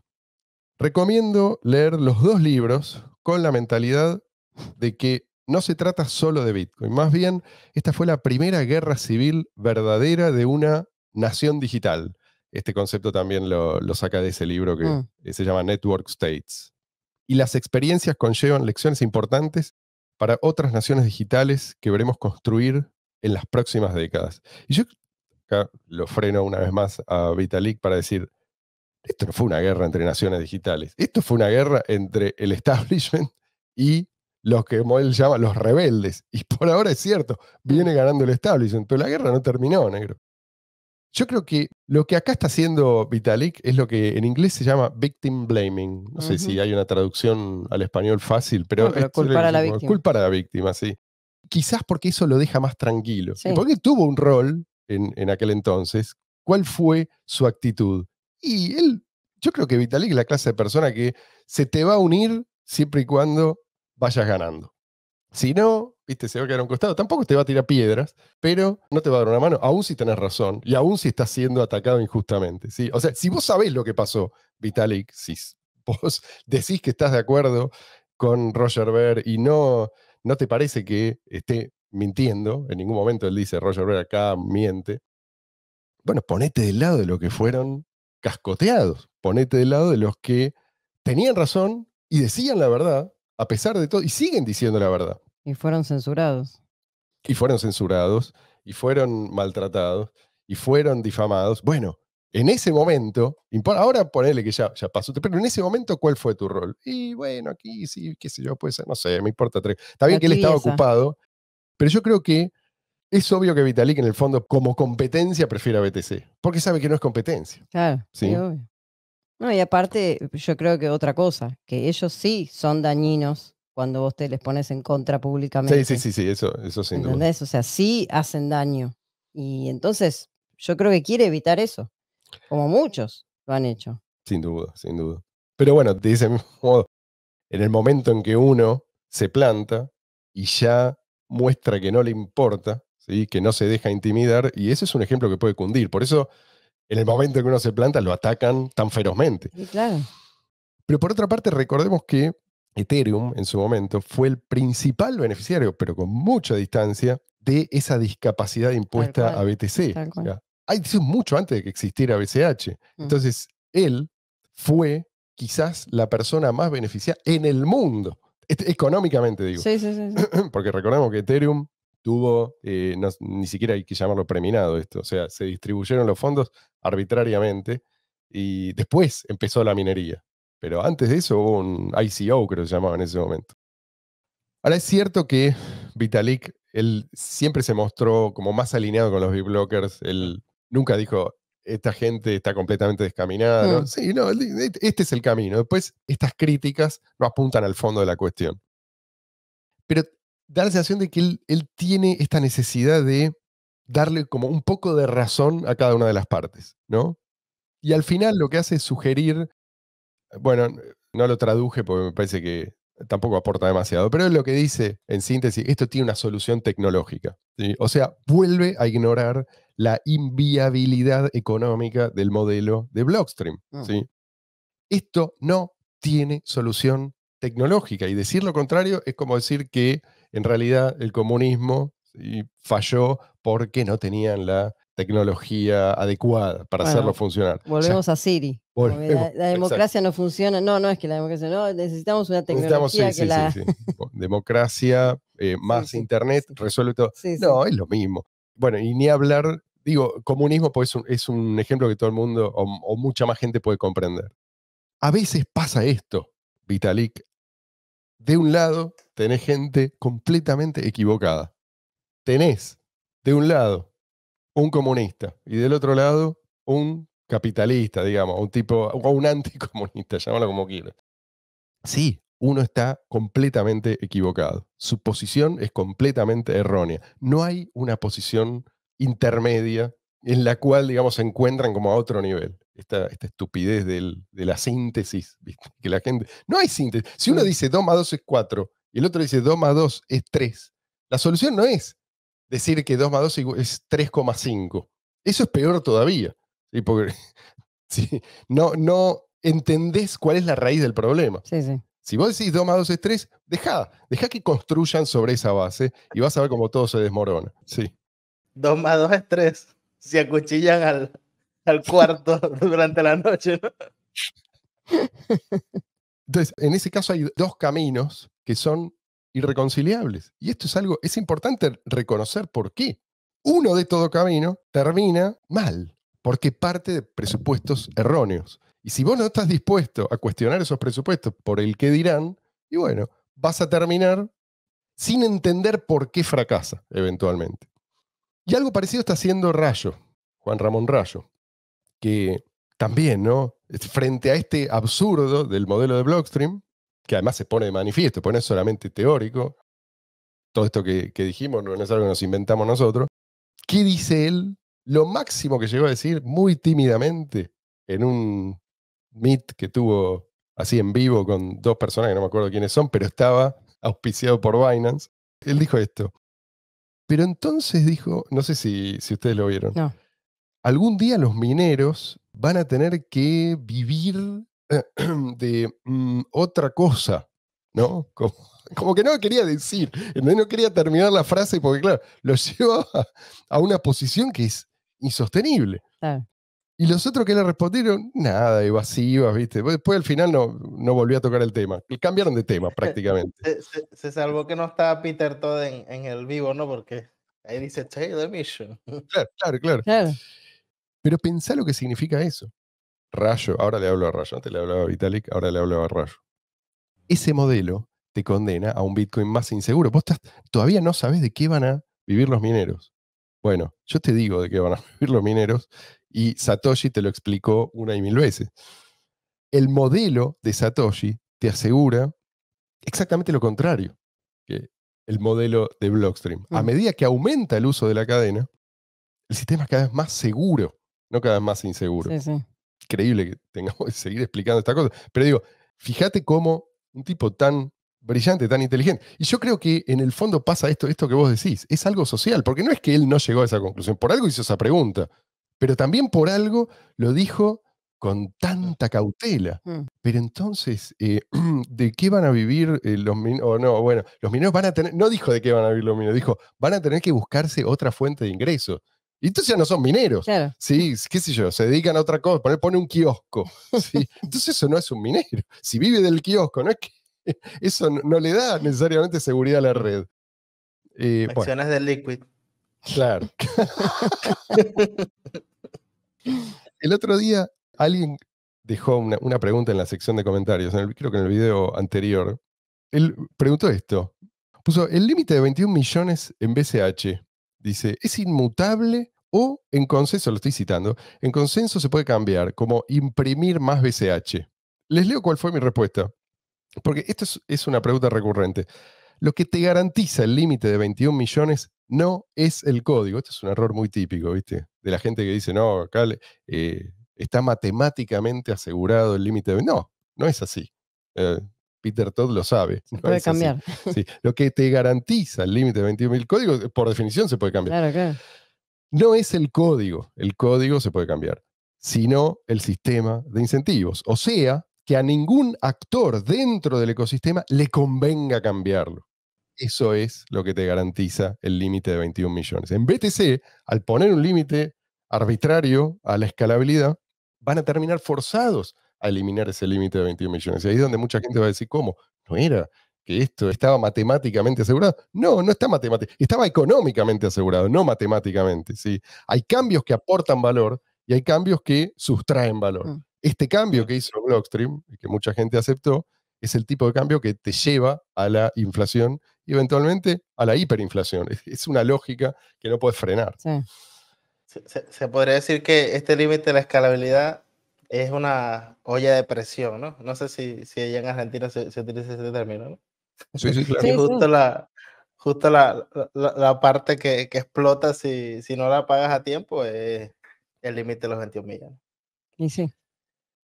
Speaker 1: Recomiendo leer los dos libros con la mentalidad de que no se trata solo de Bitcoin. Más bien, esta fue la primera guerra civil verdadera de una nación digital. Este concepto también lo saca de ese libro que se llama Network States. Y las experiencias conllevan lecciones importantes para otras naciones digitales que veremos construir en las próximas décadas. Y yo acá lo freno una vez más a Vitalik para decir, esto no fue una guerra entre naciones digitales, esto fue una guerra entre el establishment y los que como él llama los rebeldes. Y por ahora es cierto, viene ganando el establishment, pero la guerra no terminó, negro. Yo creo que lo que acá está haciendo Vitalik es lo que en inglés se llama victim blaming. No sé si hay una traducción al español fácil, pero,
Speaker 2: No, pero culpar a la víctima.
Speaker 1: Culpar a la víctima, sí. Quizás porque eso lo deja más tranquilo.
Speaker 2: Sí.
Speaker 1: Y porque tuvo un rol en aquel entonces. ¿Cuál fue su actitud? Y él, yo creo que Vitalik es la clase de persona que se te va a unir siempre y cuando vayas ganando. Si no, viste, se va a quedar a un costado. Tampoco te va a tirar piedras, pero no te va a dar una mano, aún si tenés razón y aún si estás siendo atacado injustamente. ¿Sí? O sea, si vos sabés lo que pasó, Vitalik, si vos decís que estás de acuerdo con Roger Ver y no te parece que esté mintiendo, en ningún momento él dice, Roger Ver acá miente, bueno, ponete del lado de los que fueron cascoteados, ponete del lado de los que tenían razón y decían la verdad, a pesar de todo, y siguen diciendo la verdad.
Speaker 2: Y fueron censurados.
Speaker 1: Y fueron censurados, y fueron maltratados, y fueron difamados. Bueno, en ese momento, ahora ponele que ya pasó, pero en ese momento, ¿cuál fue tu rol? Y bueno, aquí sí, qué sé yo, puede ser, no sé, me importa tres. Está bien que él estaba ocupado, pero yo creo que es obvio que Vitalik en el fondo, como competencia, prefiere a BTC, porque sabe que no es competencia.
Speaker 2: Claro,
Speaker 1: ¿sí?
Speaker 2: obvio. No, y aparte, yo creo que otra cosa, que ellos sí son dañinos cuando vos te les pones en contra públicamente.
Speaker 1: Sí, eso sin duda.
Speaker 2: ¿Entendés? O sea, sí hacen daño. Y entonces, yo creo que quiere evitar eso, como muchos lo han hecho.
Speaker 1: Sin duda, sin duda. Pero bueno, de ese mismo modo, en el momento en que uno se planta y ya muestra que no le importa, ¿sí? Que no se deja intimidar, y ese es un ejemplo que puede cundir. Por eso, en el momento en que uno se planta, lo atacan tan ferozmente.
Speaker 2: Sí, claro.
Speaker 1: Pero por otra parte, recordemos que Ethereum en su momento fue el principal beneficiario, pero con mucha distancia, de esa discapacidad impuesta a BTC.
Speaker 2: Tal cual.
Speaker 1: O sea, hay mucho antes de que existiera BCH. Entonces, él fue quizás la persona más beneficiada en el mundo, económicamente digo.
Speaker 2: Sí.
Speaker 1: Porque recordemos que Ethereum tuvo, ni siquiera hay que llamarlo preminado esto, o sea, se distribuyeron los fondos arbitrariamente y después empezó la minería. Pero antes de eso hubo un ICO, creo que se llamaba en ese momento. Ahora es cierto que Vitalik él siempre se mostró como más alineado con los BitBlockers. Él nunca dijo, esta gente está completamente descaminada, ¿no? Sí, no, este es el camino. Después, estas críticas no apuntan al fondo de la cuestión. Pero da la sensación de que él tiene esta necesidad de darle como un poco de razón a cada una de las partes, ¿no? Y al final lo que hace es sugerir, bueno, no lo traduje porque me parece que tampoco aporta demasiado, pero es lo que dice, en síntesis, esto tiene una solución tecnológica, ¿sí? O sea, vuelve a ignorar la inviabilidad económica del modelo de Blockstream, ¿sí? Esto no tiene solución tecnológica, y decir lo contrario es como decir que en realidad el comunismo, ¿sí?, falló porque no tenían la tecnología adecuada para hacerlo funcionar.
Speaker 2: Volvemos a Siri.
Speaker 1: Volvemos,
Speaker 2: La democracia no funciona. No, no es que la democracia, no, necesitamos una
Speaker 1: necesitamos,
Speaker 2: tecnología
Speaker 1: sí,
Speaker 2: que la...
Speaker 1: sí. Democracia, más
Speaker 2: Sí,
Speaker 1: internet,
Speaker 2: sí.
Speaker 1: resuelve todo.
Speaker 2: Sí,
Speaker 1: No,
Speaker 2: sí.
Speaker 1: es lo mismo. Bueno, y ni hablar, digo, comunismo pues es un ejemplo que todo el mundo o mucha más gente puede comprender. A veces pasa esto, Vitalik. De un lado tenés gente completamente equivocada. Tenés, de un lado, un comunista y del otro lado, un capitalista, digamos, un tipo, o un anticomunista, llámalo como quieras. Sí, uno está completamente equivocado. Su posición es completamente errónea. No hay una posición intermedia en la cual, digamos, se encuentran como a otro nivel. Esta estupidez de la síntesis, ¿viste? Que la gente... No hay síntesis. Si uno dice 2 más 2 es 4 y el otro dice 2 más 2 es 3, la solución no es decir que 2 más 2 es 3,5. Eso es peor todavía. ¿Sí? Porque sí, no entendés cuál es la raíz del problema.
Speaker 2: Sí, sí.
Speaker 1: Si vos decís 2 más 2 es 3, deja que construyan sobre esa base y vas a ver cómo todo se desmorona. Sí.
Speaker 4: 2 más 2 es 3. Se acuchillan al cuarto durante la noche, ¿no?
Speaker 1: Entonces, en ese caso hay dos caminos que son irreconciliables. Y esto es algo, es importante reconocer por qué. Uno de todo camino termina mal, porque parte de presupuestos erróneos. Y si vos no estás dispuesto a cuestionar esos presupuestos por el qué dirán, y bueno, vas a terminar sin entender por qué fracasa eventualmente. Y algo parecido está haciendo Rayo, Juan Ramón Rayo, que también, ¿no? Frente a este absurdo del modelo de Blockstream, que además se pone de manifiesto, pues no es solamente teórico, todo esto que dijimos no es algo que nos inventamos nosotros, ¿qué dice él? Lo máximo que llegó a decir muy tímidamente en un meet que tuvo así en vivo con dos personas que no me acuerdo quiénes son, pero estaba auspiciado por Binance. Él dijo esto. Pero entonces dijo, no sé si ustedes lo vieron,
Speaker 2: No.
Speaker 1: algún día los mineros van a tener que vivir de otra cosa, ¿no? Como que no lo quería decir, no quería terminar la frase porque, claro, lo lleva a una posición que es insostenible.
Speaker 2: Claro.
Speaker 1: Y los otros que le respondieron, nada, evasivas, ¿viste? Después al final no volvió a tocar el tema. Cambiaron de tema prácticamente.
Speaker 4: Se salvó que no estaba Peter Todd en el vivo, ¿no? Porque ahí dice, take the mission.
Speaker 1: Claro.
Speaker 2: Claro.
Speaker 1: Pero pensá lo que significa eso. Rayo, ahora le hablo a Rayo, antes le hablaba a Vitalik, ahora le hablo a Rayo. Ese modelo te condena a un Bitcoin más inseguro. Vos todavía no sabés de qué van a vivir los mineros. Bueno, yo te digo de qué van a vivir los mineros y Satoshi te lo explicó una y mil veces. El modelo de Satoshi te asegura exactamente lo contrario que el modelo de Blockstream. A medida que aumenta el uso de la cadena, el sistema es cada vez más seguro, no cada vez más inseguro.
Speaker 2: Sí, sí.
Speaker 1: Increíble que tengamos que seguir explicando esta cosa. Pero digo, fíjate cómo un tipo tan brillante, tan inteligente. Y yo creo que en el fondo pasa esto que vos decís. Es algo social, porque no es que él no llegó a esa conclusión. Por algo hizo esa pregunta. Pero también por algo lo dijo con tanta cautela. Pero entonces, ¿de qué van a vivir los mineros? No, bueno, los mineros van a tener, no dijo de qué van a vivir los mineros, dijo, van a tener que buscarse otra fuente de ingreso. Y entonces ya no son mineros.
Speaker 2: Claro.
Speaker 1: Sí, qué sé yo, se dedican a otra cosa, pone un kiosco. ¿Sí? Entonces eso no es un minero. Si vive del kiosco, no es que eso no le da necesariamente seguridad a la red.
Speaker 4: Acciones de Liquid.
Speaker 1: Claro. El otro día alguien dejó una pregunta en la sección de comentarios, creo que en el video anterior. Él preguntó esto. Puso el límite de 21 millones en BCH. Dice, es inmutable o en consenso, lo estoy citando, en consenso se puede cambiar como imprimir más BCH. Les leo cuál fue mi respuesta, porque esto es una pregunta recurrente. Lo que te garantiza el límite de 21 millones no es el código. Esto es un error muy típico, ¿viste? De la gente que dice, no, acá está matemáticamente asegurado el límite de... No, no es así. Peter Todd lo sabe.
Speaker 2: Se
Speaker 1: no
Speaker 2: puede
Speaker 1: es así.
Speaker 2: cambiar.
Speaker 1: Sí, lo que te garantiza el límite de 21.000 códigos, por definición se puede cambiar.
Speaker 2: Claro, claro.
Speaker 1: No es el código se puede cambiar, sino el sistema de incentivos. O sea, que a ningún actor dentro del ecosistema le convenga cambiarlo. Eso es lo que te garantiza el límite de 21 millones. En BTC, al poner un límite arbitrario a la escalabilidad, van a terminar forzados a eliminar ese límite de 21 millones. Y ahí es donde mucha gente va a decir, ¿cómo? ¿No era que esto estaba matemáticamente asegurado? No, no está matemáticamente, estaba económicamente asegurado, no matemáticamente. ¿Sí? Hay cambios que aportan valor y hay cambios que sustraen valor.
Speaker 2: Mm.
Speaker 1: Este cambio que hizo Blockstream, y que mucha gente aceptó, es el tipo de cambio que te lleva a la inflación y eventualmente a la hiperinflación. Es una lógica que no puedes frenar.
Speaker 2: Sí.
Speaker 4: Se podría decir que este límite de la escalabilidad es una olla de presión, ¿no? No sé si allá en Argentina se utiliza ese término, ¿no?
Speaker 1: Sí, sí, claro.
Speaker 2: Sí,
Speaker 4: Y
Speaker 2: sí.
Speaker 4: justo la parte que explota si no la pagas a tiempo es el límite de los 21 millones.
Speaker 2: Y sí.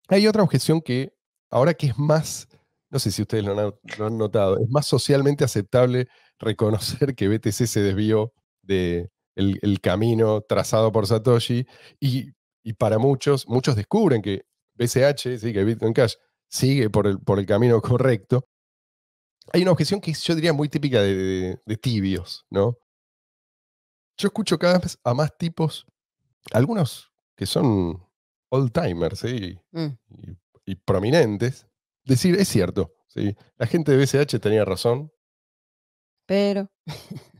Speaker 1: Hay otra objeción que, ahora que es más, no sé si ustedes lo han notado, es más socialmente aceptable reconocer que BTC se desvió de el camino trazado por Satoshi y para muchos descubren que BCH, sí, que Bitcoin Cash, sigue por el camino correcto. Hay una objeción que yo diría muy típica de tibios, ¿no? Yo escucho cada vez a más tipos, algunos que son old-timers, ¿sí?
Speaker 2: Mm.
Speaker 1: y prominentes, decir, es cierto, ¿sí? La gente de BCH tenía razón
Speaker 2: Pero,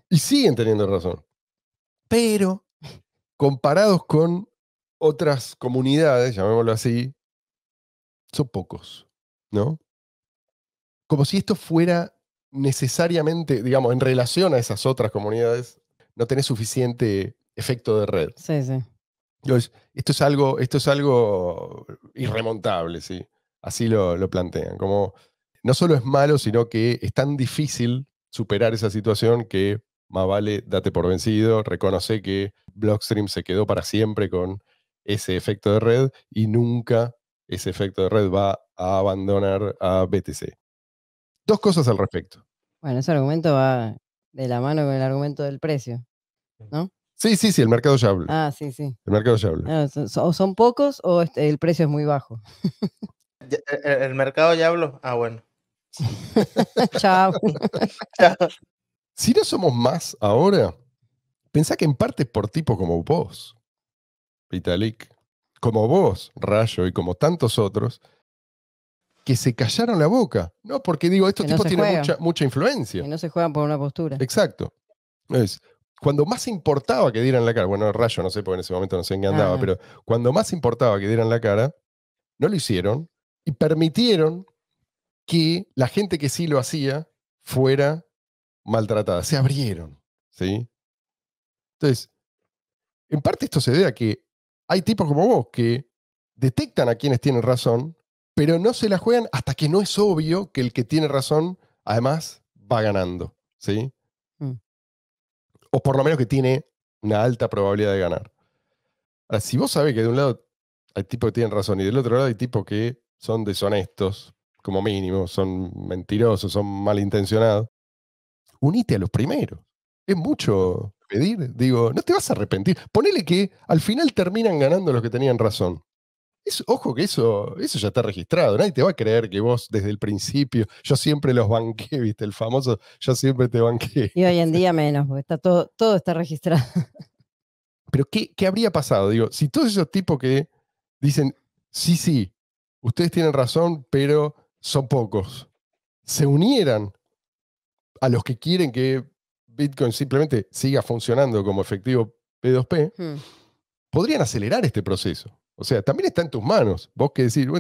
Speaker 1: y siguen teniendo razón. Pero, comparados con otras comunidades, llamémoslo así, son pocos, ¿no? Como si esto fuera necesariamente, digamos, en relación a esas otras comunidades, no tenés suficiente efecto de red.
Speaker 2: sí, sí.
Speaker 1: Entonces, esto es algo irremontable, ¿sí? Así lo plantean. Como no solo es malo, sino que es tan difícil superar esa situación que más vale date por vencido, reconoce que Blockstream se quedó para siempre con ese efecto de red y nunca ese efecto de red va a abandonar a BTC. Dos cosas al respecto.
Speaker 2: Bueno, ese argumento va de la mano con el argumento del precio, ¿no?
Speaker 1: Sí, el mercado ya habla.
Speaker 2: Ah, sí, sí.
Speaker 1: El mercado ya habla.
Speaker 2: O son pocos o el precio es muy bajo.
Speaker 4: ¿El mercado ya habló? Ah, bueno.
Speaker 2: Chao.
Speaker 1: Si no somos más ahora, pensá que en parte es por tipos como vos, Vitalik, como vos, Rayo, y como tantos otros, que se callaron la boca. No, porque digo, estos
Speaker 2: Que no
Speaker 1: tipos
Speaker 2: se
Speaker 1: tienen
Speaker 2: juegan.
Speaker 1: mucha influencia.
Speaker 2: Que no se juegan por una postura.
Speaker 1: Exacto. Es, cuando más importaba que dieran la cara, bueno, Rayo no sé, porque en ese momento no sé en qué andaba,
Speaker 2: no.
Speaker 1: pero cuando más importaba que dieran la cara, no lo hicieron y permitieron que la gente que sí lo hacía fuera maltratada. Se abrieron, ¿sí? Entonces, en parte esto se debe a que hay tipos como vos que detectan a quienes tienen razón, pero no se la juegan hasta que no es obvio que el que tiene razón, además, va ganando, ¿sí?
Speaker 2: Mm.
Speaker 1: O por lo menos que tiene una alta probabilidad de ganar. Ahora, si vos sabés que de un lado hay tipos que tienen razón y del otro lado hay tipos que son deshonestos, como mínimo, son mentirosos, son malintencionados, unite a los primeros. Es mucho pedir. Digo, no te vas a arrepentir. Ponele que al final terminan ganando los que tenían razón. Ojo que eso ya está registrado. Nadie te va a creer que vos desde el principio, yo siempre los banqué, ¿viste? El famoso, yo siempre te banqué.
Speaker 2: Y hoy en día menos, porque está todo está registrado.
Speaker 1: Pero ¿qué habría pasado? Digo, si todos esos tipos que dicen, sí, ustedes tienen razón, pero son pocos, se unieran a los que quieren que Bitcoin simplemente siga funcionando como efectivo P2P, podrían acelerar este proceso. O sea, también está en tus manos. Vos que decir,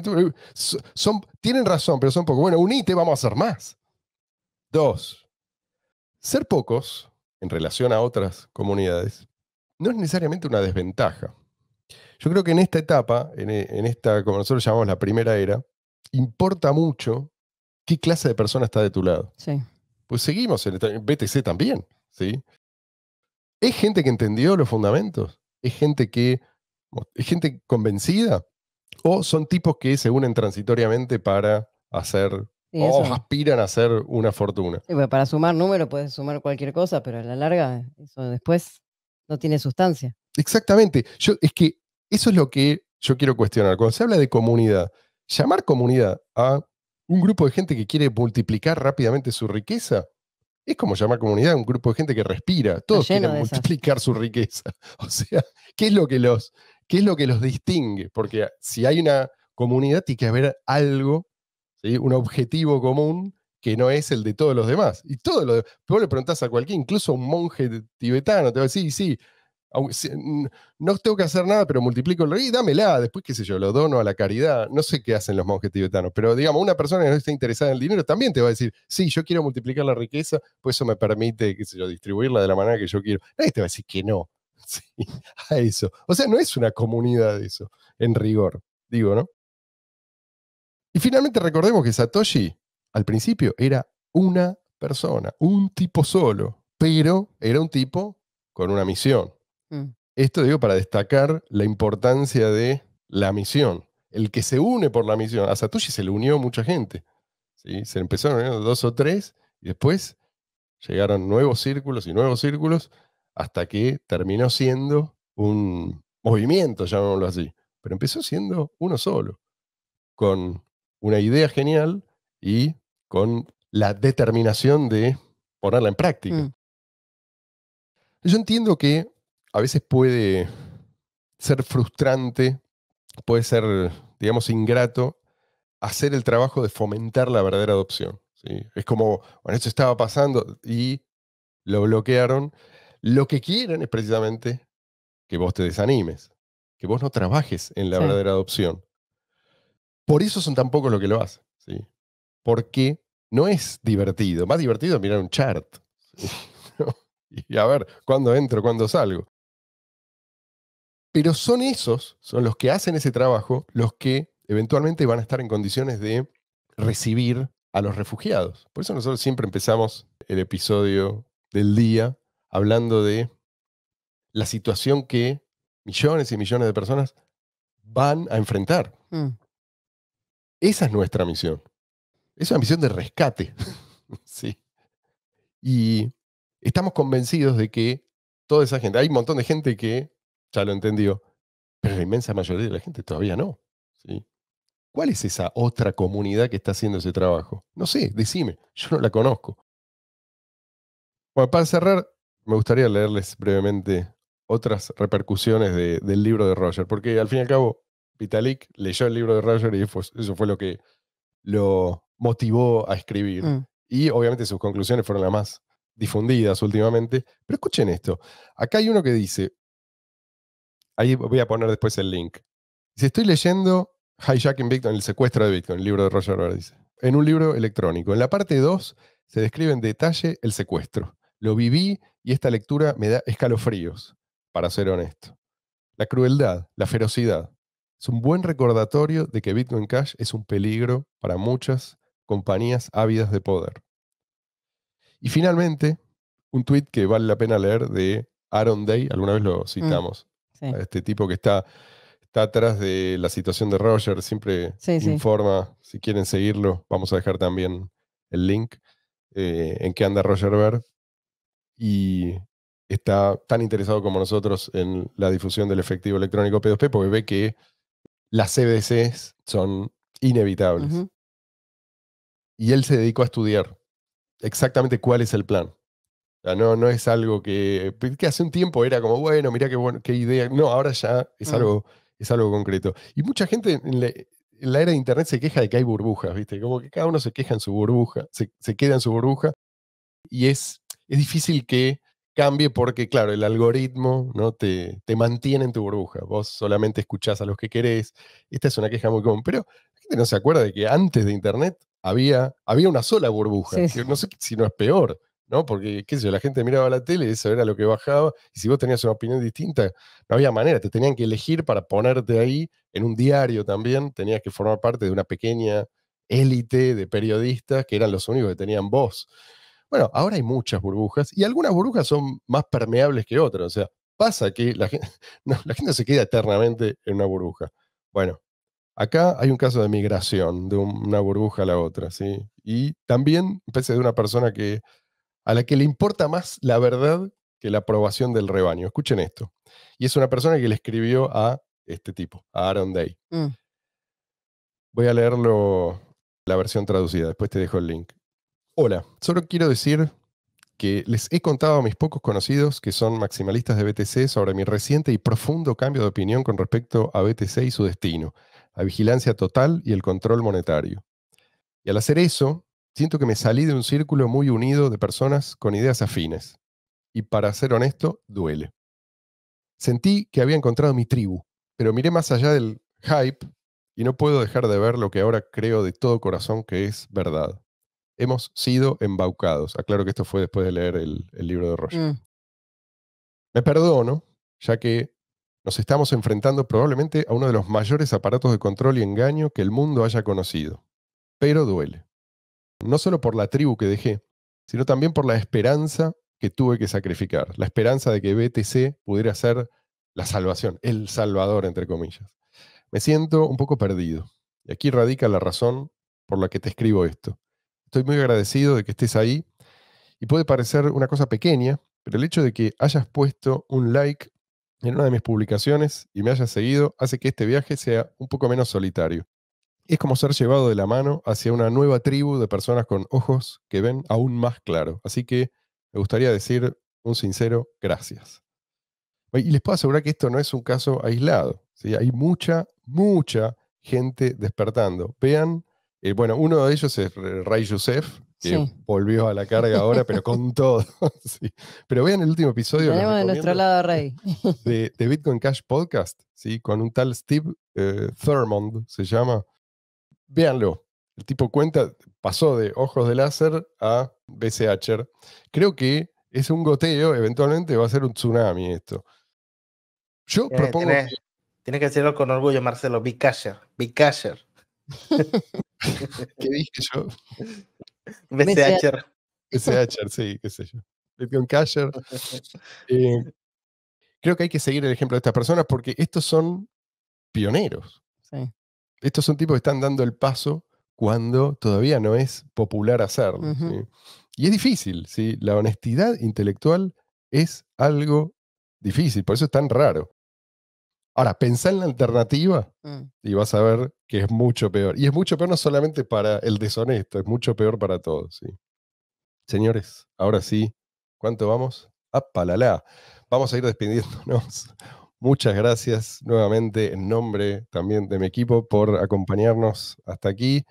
Speaker 1: tienen razón, pero son pocos. Bueno, unite, vamos a hacer más. 2. Ser pocos en relación a otras comunidades no es necesariamente una desventaja. Yo creo que en esta etapa, en esta, como nosotros llamamos la primera era, importa mucho qué clase de persona está de tu lado.
Speaker 2: Sí.
Speaker 1: Pues seguimos en BTC también, ¿sí? ¿Es gente que entendió los fundamentos? ¿Es gente convencida? ¿O son tipos que se unen transitoriamente para hacer,
Speaker 2: Sí,
Speaker 1: o
Speaker 2: eso.
Speaker 1: aspiran a hacer una fortuna?
Speaker 2: Sí, porque para sumar números puedes sumar cualquier cosa, pero a la larga eso después no tiene sustancia.
Speaker 1: Exactamente. Es que eso es lo que yo quiero cuestionar. Cuando se habla de comunidad, llamar comunidad a un grupo de gente que quiere multiplicar rápidamente su riqueza es como llamar comunidad a un grupo de gente que respira. Todos
Speaker 2: lleno
Speaker 1: quieren
Speaker 2: de esas.
Speaker 1: multiplicar su riqueza. O sea, ¿qué es lo que los distingue? Porque si hay una comunidad, tiene que haber algo, ¿sí? Un objetivo común que no es el de todos los demás. Y vos le preguntás a cualquiera, incluso a un monje tibetano, te va a decir, sí, no tengo que hacer nada, pero multiplico el rey, dámela, después qué sé yo, lo dono a la caridad, no sé qué hacen los monjes tibetanos, pero digamos, una persona que no esté interesada en el dinero también te va a decir, sí, yo quiero multiplicar la riqueza, pues eso me permite, qué sé yo, distribuirla de la manera que yo quiero. Nadie te va a decir que no, sí, a eso. O sea, no es una comunidad eso, en rigor, digo, ¿no? Y finalmente recordemos que Satoshi, al principio, era una persona, un tipo solo, pero era un tipo con una misión.
Speaker 2: Mm.
Speaker 1: Esto digo para destacar la importancia de la misión. El que se une por la misión. A Satoshi se le unió mucha gente. ¿Sí? Se empezaron uniendo 2 o 3 y después llegaron nuevos círculos y nuevos círculos hasta que terminó siendo un movimiento, llamémoslo así. Pero empezó siendo uno solo, con una idea genial y con la determinación de ponerla en práctica.
Speaker 2: Mm.
Speaker 1: Yo entiendo que a veces puede ser frustrante, puede ser, digamos, ingrato hacer el trabajo de fomentar la verdadera adopción. ¿Sí? Es como, bueno, esto estaba pasando y lo bloquearon. Lo que quieren es precisamente que vos te desanimes, que vos no trabajes en la
Speaker 2: Sí.
Speaker 1: verdadera adopción. Por eso son tan pocos los que lo hacen. ¿Sí? Porque no es divertido. Más divertido es mirar un chart. ¿Sí? Y a ver, ¿cuándo entro, cuándo salgo? Pero son los que hacen ese trabajo, los que eventualmente van a estar en condiciones de recibir a los refugiados. Por eso nosotros siempre empezamos el episodio del día hablando de la situación que millones y millones de personas van a enfrentar.
Speaker 2: Mm.
Speaker 1: Esa es nuestra misión. Es una misión de rescate. Sí. Y estamos convencidos de que toda esa gente, hay un montón de gente que ya lo entendió, pero la inmensa mayoría de la gente todavía no. ¿Sí? ¿Cuál es esa otra comunidad que está haciendo ese trabajo? No sé, decime, yo no la conozco. Bueno, para cerrar, me gustaría leerles brevemente otras repercusiones del libro de Roger, porque al fin y al cabo, Vitalik leyó el libro de Roger y eso fue lo que lo motivó a escribir.
Speaker 2: Mm.
Speaker 1: Y obviamente sus conclusiones fueron las más difundidas últimamente. Pero escuchen esto. Acá hay uno que dice, ahí voy a poner después el link. Dice, estoy leyendo Hijacking Bitcoin, el secuestro de Bitcoin, el libro de Roger Ver, dice. En un libro electrónico. En la parte 2 se describe en detalle el secuestro. Lo viví y esta lectura me da escalofríos, para ser honesto. La crueldad, la ferocidad. Es un buen recordatorio de que Bitcoin Cash es un peligro para muchas compañías ávidas de poder. Y finalmente, un tweet que vale la pena leer de Aaron Day, alguna vez lo citamos,
Speaker 2: Sí.
Speaker 1: a este tipo que está atrás de la situación de Roger, siempre
Speaker 2: Sí.
Speaker 1: informa, si quieren seguirlo, vamos a dejar también el link en qué anda Roger Ver, y está tan interesado como nosotros en la difusión del efectivo electrónico P2P porque ve que las CBDCs son inevitables.
Speaker 2: Ujú.
Speaker 1: Y él se dedicó a estudiar exactamente cuál es el plan. O sea, no es algo que hace un tiempo era como, bueno, mirá qué idea. No, ahora ya es algo concreto. Y mucha gente en la era de Internet se queja de que hay burbujas, ¿viste? Como que cada uno se queja en su burbuja, se queda en su burbuja. Y es difícil que cambie porque, claro, el algoritmo, ¿no? te mantiene en tu burbuja. Vos solamente escuchás a los que querés. Esta es una queja muy común. Pero la gente no se acuerda de que antes de Internet había una sola burbuja.
Speaker 2: Sí.
Speaker 1: Que no sé si no es peor. ¿no? Porque, qué sé yo, la gente miraba la tele y eso era lo que bajaba, y si vos tenías una opinión distinta, no había manera, te tenían que elegir para ponerte ahí, en un diario también, tenías que formar parte de una pequeña élite de periodistas que eran los únicos que tenían voz. Bueno, ahora hay muchas burbujas, y algunas burbujas son más permeables que otras, o sea, pasa que la gente, no, la gente no se queda eternamente en una burbuja. Bueno, acá hay un caso de migración de una burbuja a la otra, ¿sí? Y también empecé de una persona a la que le importa más la verdad que la aprobación del rebaño. Escuchen esto. Y es una persona que le escribió a este tipo, a Aaron Day.
Speaker 2: Mm.
Speaker 1: Voy a leerlo, la versión traducida, después te dejo el link. Hola, solo quiero decir que les he contado a mis pocos conocidos que son maximalistas de BTC sobre mi reciente y profundo cambio de opinión con respecto a BTC y su destino, la vigilancia total y el control monetario. Y al hacer eso, siento que me salí de un círculo muy unido de personas con ideas afines. Y para ser honesto, duele. Sentí que había encontrado mi tribu, pero miré más allá del hype y no puedo dejar de ver lo que ahora creo de todo corazón que es verdad. Hemos sido embaucados. Aclaro que esto fue después de leer el libro de Roger.
Speaker 2: Mm.
Speaker 1: Me perdono, ya que nos estamos enfrentando probablemente a uno de los mayores aparatos de control y engaño que el mundo haya conocido. Pero duele. No solo por la tribu que dejé, sino también por la esperanza que tuve que sacrificar. La esperanza de que BTC pudiera ser la salvación, el salvador, entre comillas. Me siento un poco perdido. Y aquí radica la razón por la que te escribo esto. Estoy muy agradecido de que estés ahí y puede parecer una cosa pequeña, pero el hecho de que hayas puesto un like en una de mis publicaciones y me hayas seguido hace que este viaje sea un poco menos solitario. Es como ser llevado de la mano hacia una nueva tribu de personas con ojos que ven aún más claro. Así que me gustaría decir un sincero gracias. Y les puedo asegurar que esto no es un caso aislado, ¿sí? Hay mucha gente despertando. Vean, bueno, uno de ellos es Ray Youssef, que
Speaker 2: Sí.
Speaker 1: volvió a la carga ahora, pero con todo. Sí. Pero vean el último episodio, les
Speaker 2: Tenemos de nuestro
Speaker 1: recomiendo,
Speaker 2: lado a Rey.
Speaker 1: de Bitcoin Cash Podcast, ¿sí? Con un tal Steve Thurmond, se llama. Véanlo. El tipo cuenta, pasó de ojos de láser a BCH. Creo que es un goteo, eventualmente va a ser un tsunami esto. Yo propongo que...
Speaker 4: Tiene que decirlo con orgullo, Marcelo. Big Casher. Big Casher.
Speaker 1: ¿Qué dije yo?
Speaker 4: BCH.
Speaker 1: BCH, sí, qué sé yo. Bitcoin Casher. Creo que hay que seguir el ejemplo de estas personas porque estos son pioneros.
Speaker 2: Sí.
Speaker 1: Estos son tipos que están dando el paso cuando todavía no es popular hacerlo.
Speaker 2: Ujú.
Speaker 1: ¿sí? Y es difícil, ¿sí? La honestidad intelectual es algo difícil, por eso es tan raro. Ahora, pensá en la alternativa
Speaker 2: Mm.
Speaker 1: y vas a ver que es mucho peor. Y es mucho peor no solamente para el deshonesto, es mucho peor para todos. ¿sí? Señores, ahora sí, ¿cuánto vamos? ¡Apalala! Vamos a ir despidiéndonos. Muchas gracias nuevamente en nombre también de mi equipo por acompañarnos hasta aquí.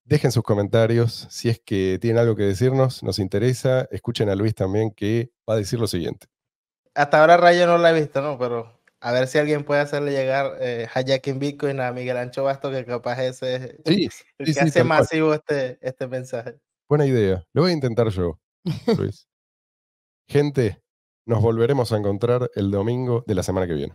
Speaker 1: Dejen sus comentarios si es que tienen algo que decirnos, nos interesa. Escuchen a Luis también que va a decir lo siguiente.
Speaker 4: Hasta ahora Rayo no la he visto, ¿no? Pero a ver si alguien puede hacerle llegar Hijacking Bitcoin a Miguel Ancho Basto, que capaz ese es
Speaker 1: Sí,
Speaker 4: el
Speaker 1: sí,
Speaker 4: que
Speaker 1: sí,
Speaker 4: hace
Speaker 1: tal cual.
Speaker 4: masivo este mensaje.
Speaker 1: Buena idea. Lo voy a intentar yo, Luis. Gente, nos volveremos a encontrar el domingo de la semana que viene.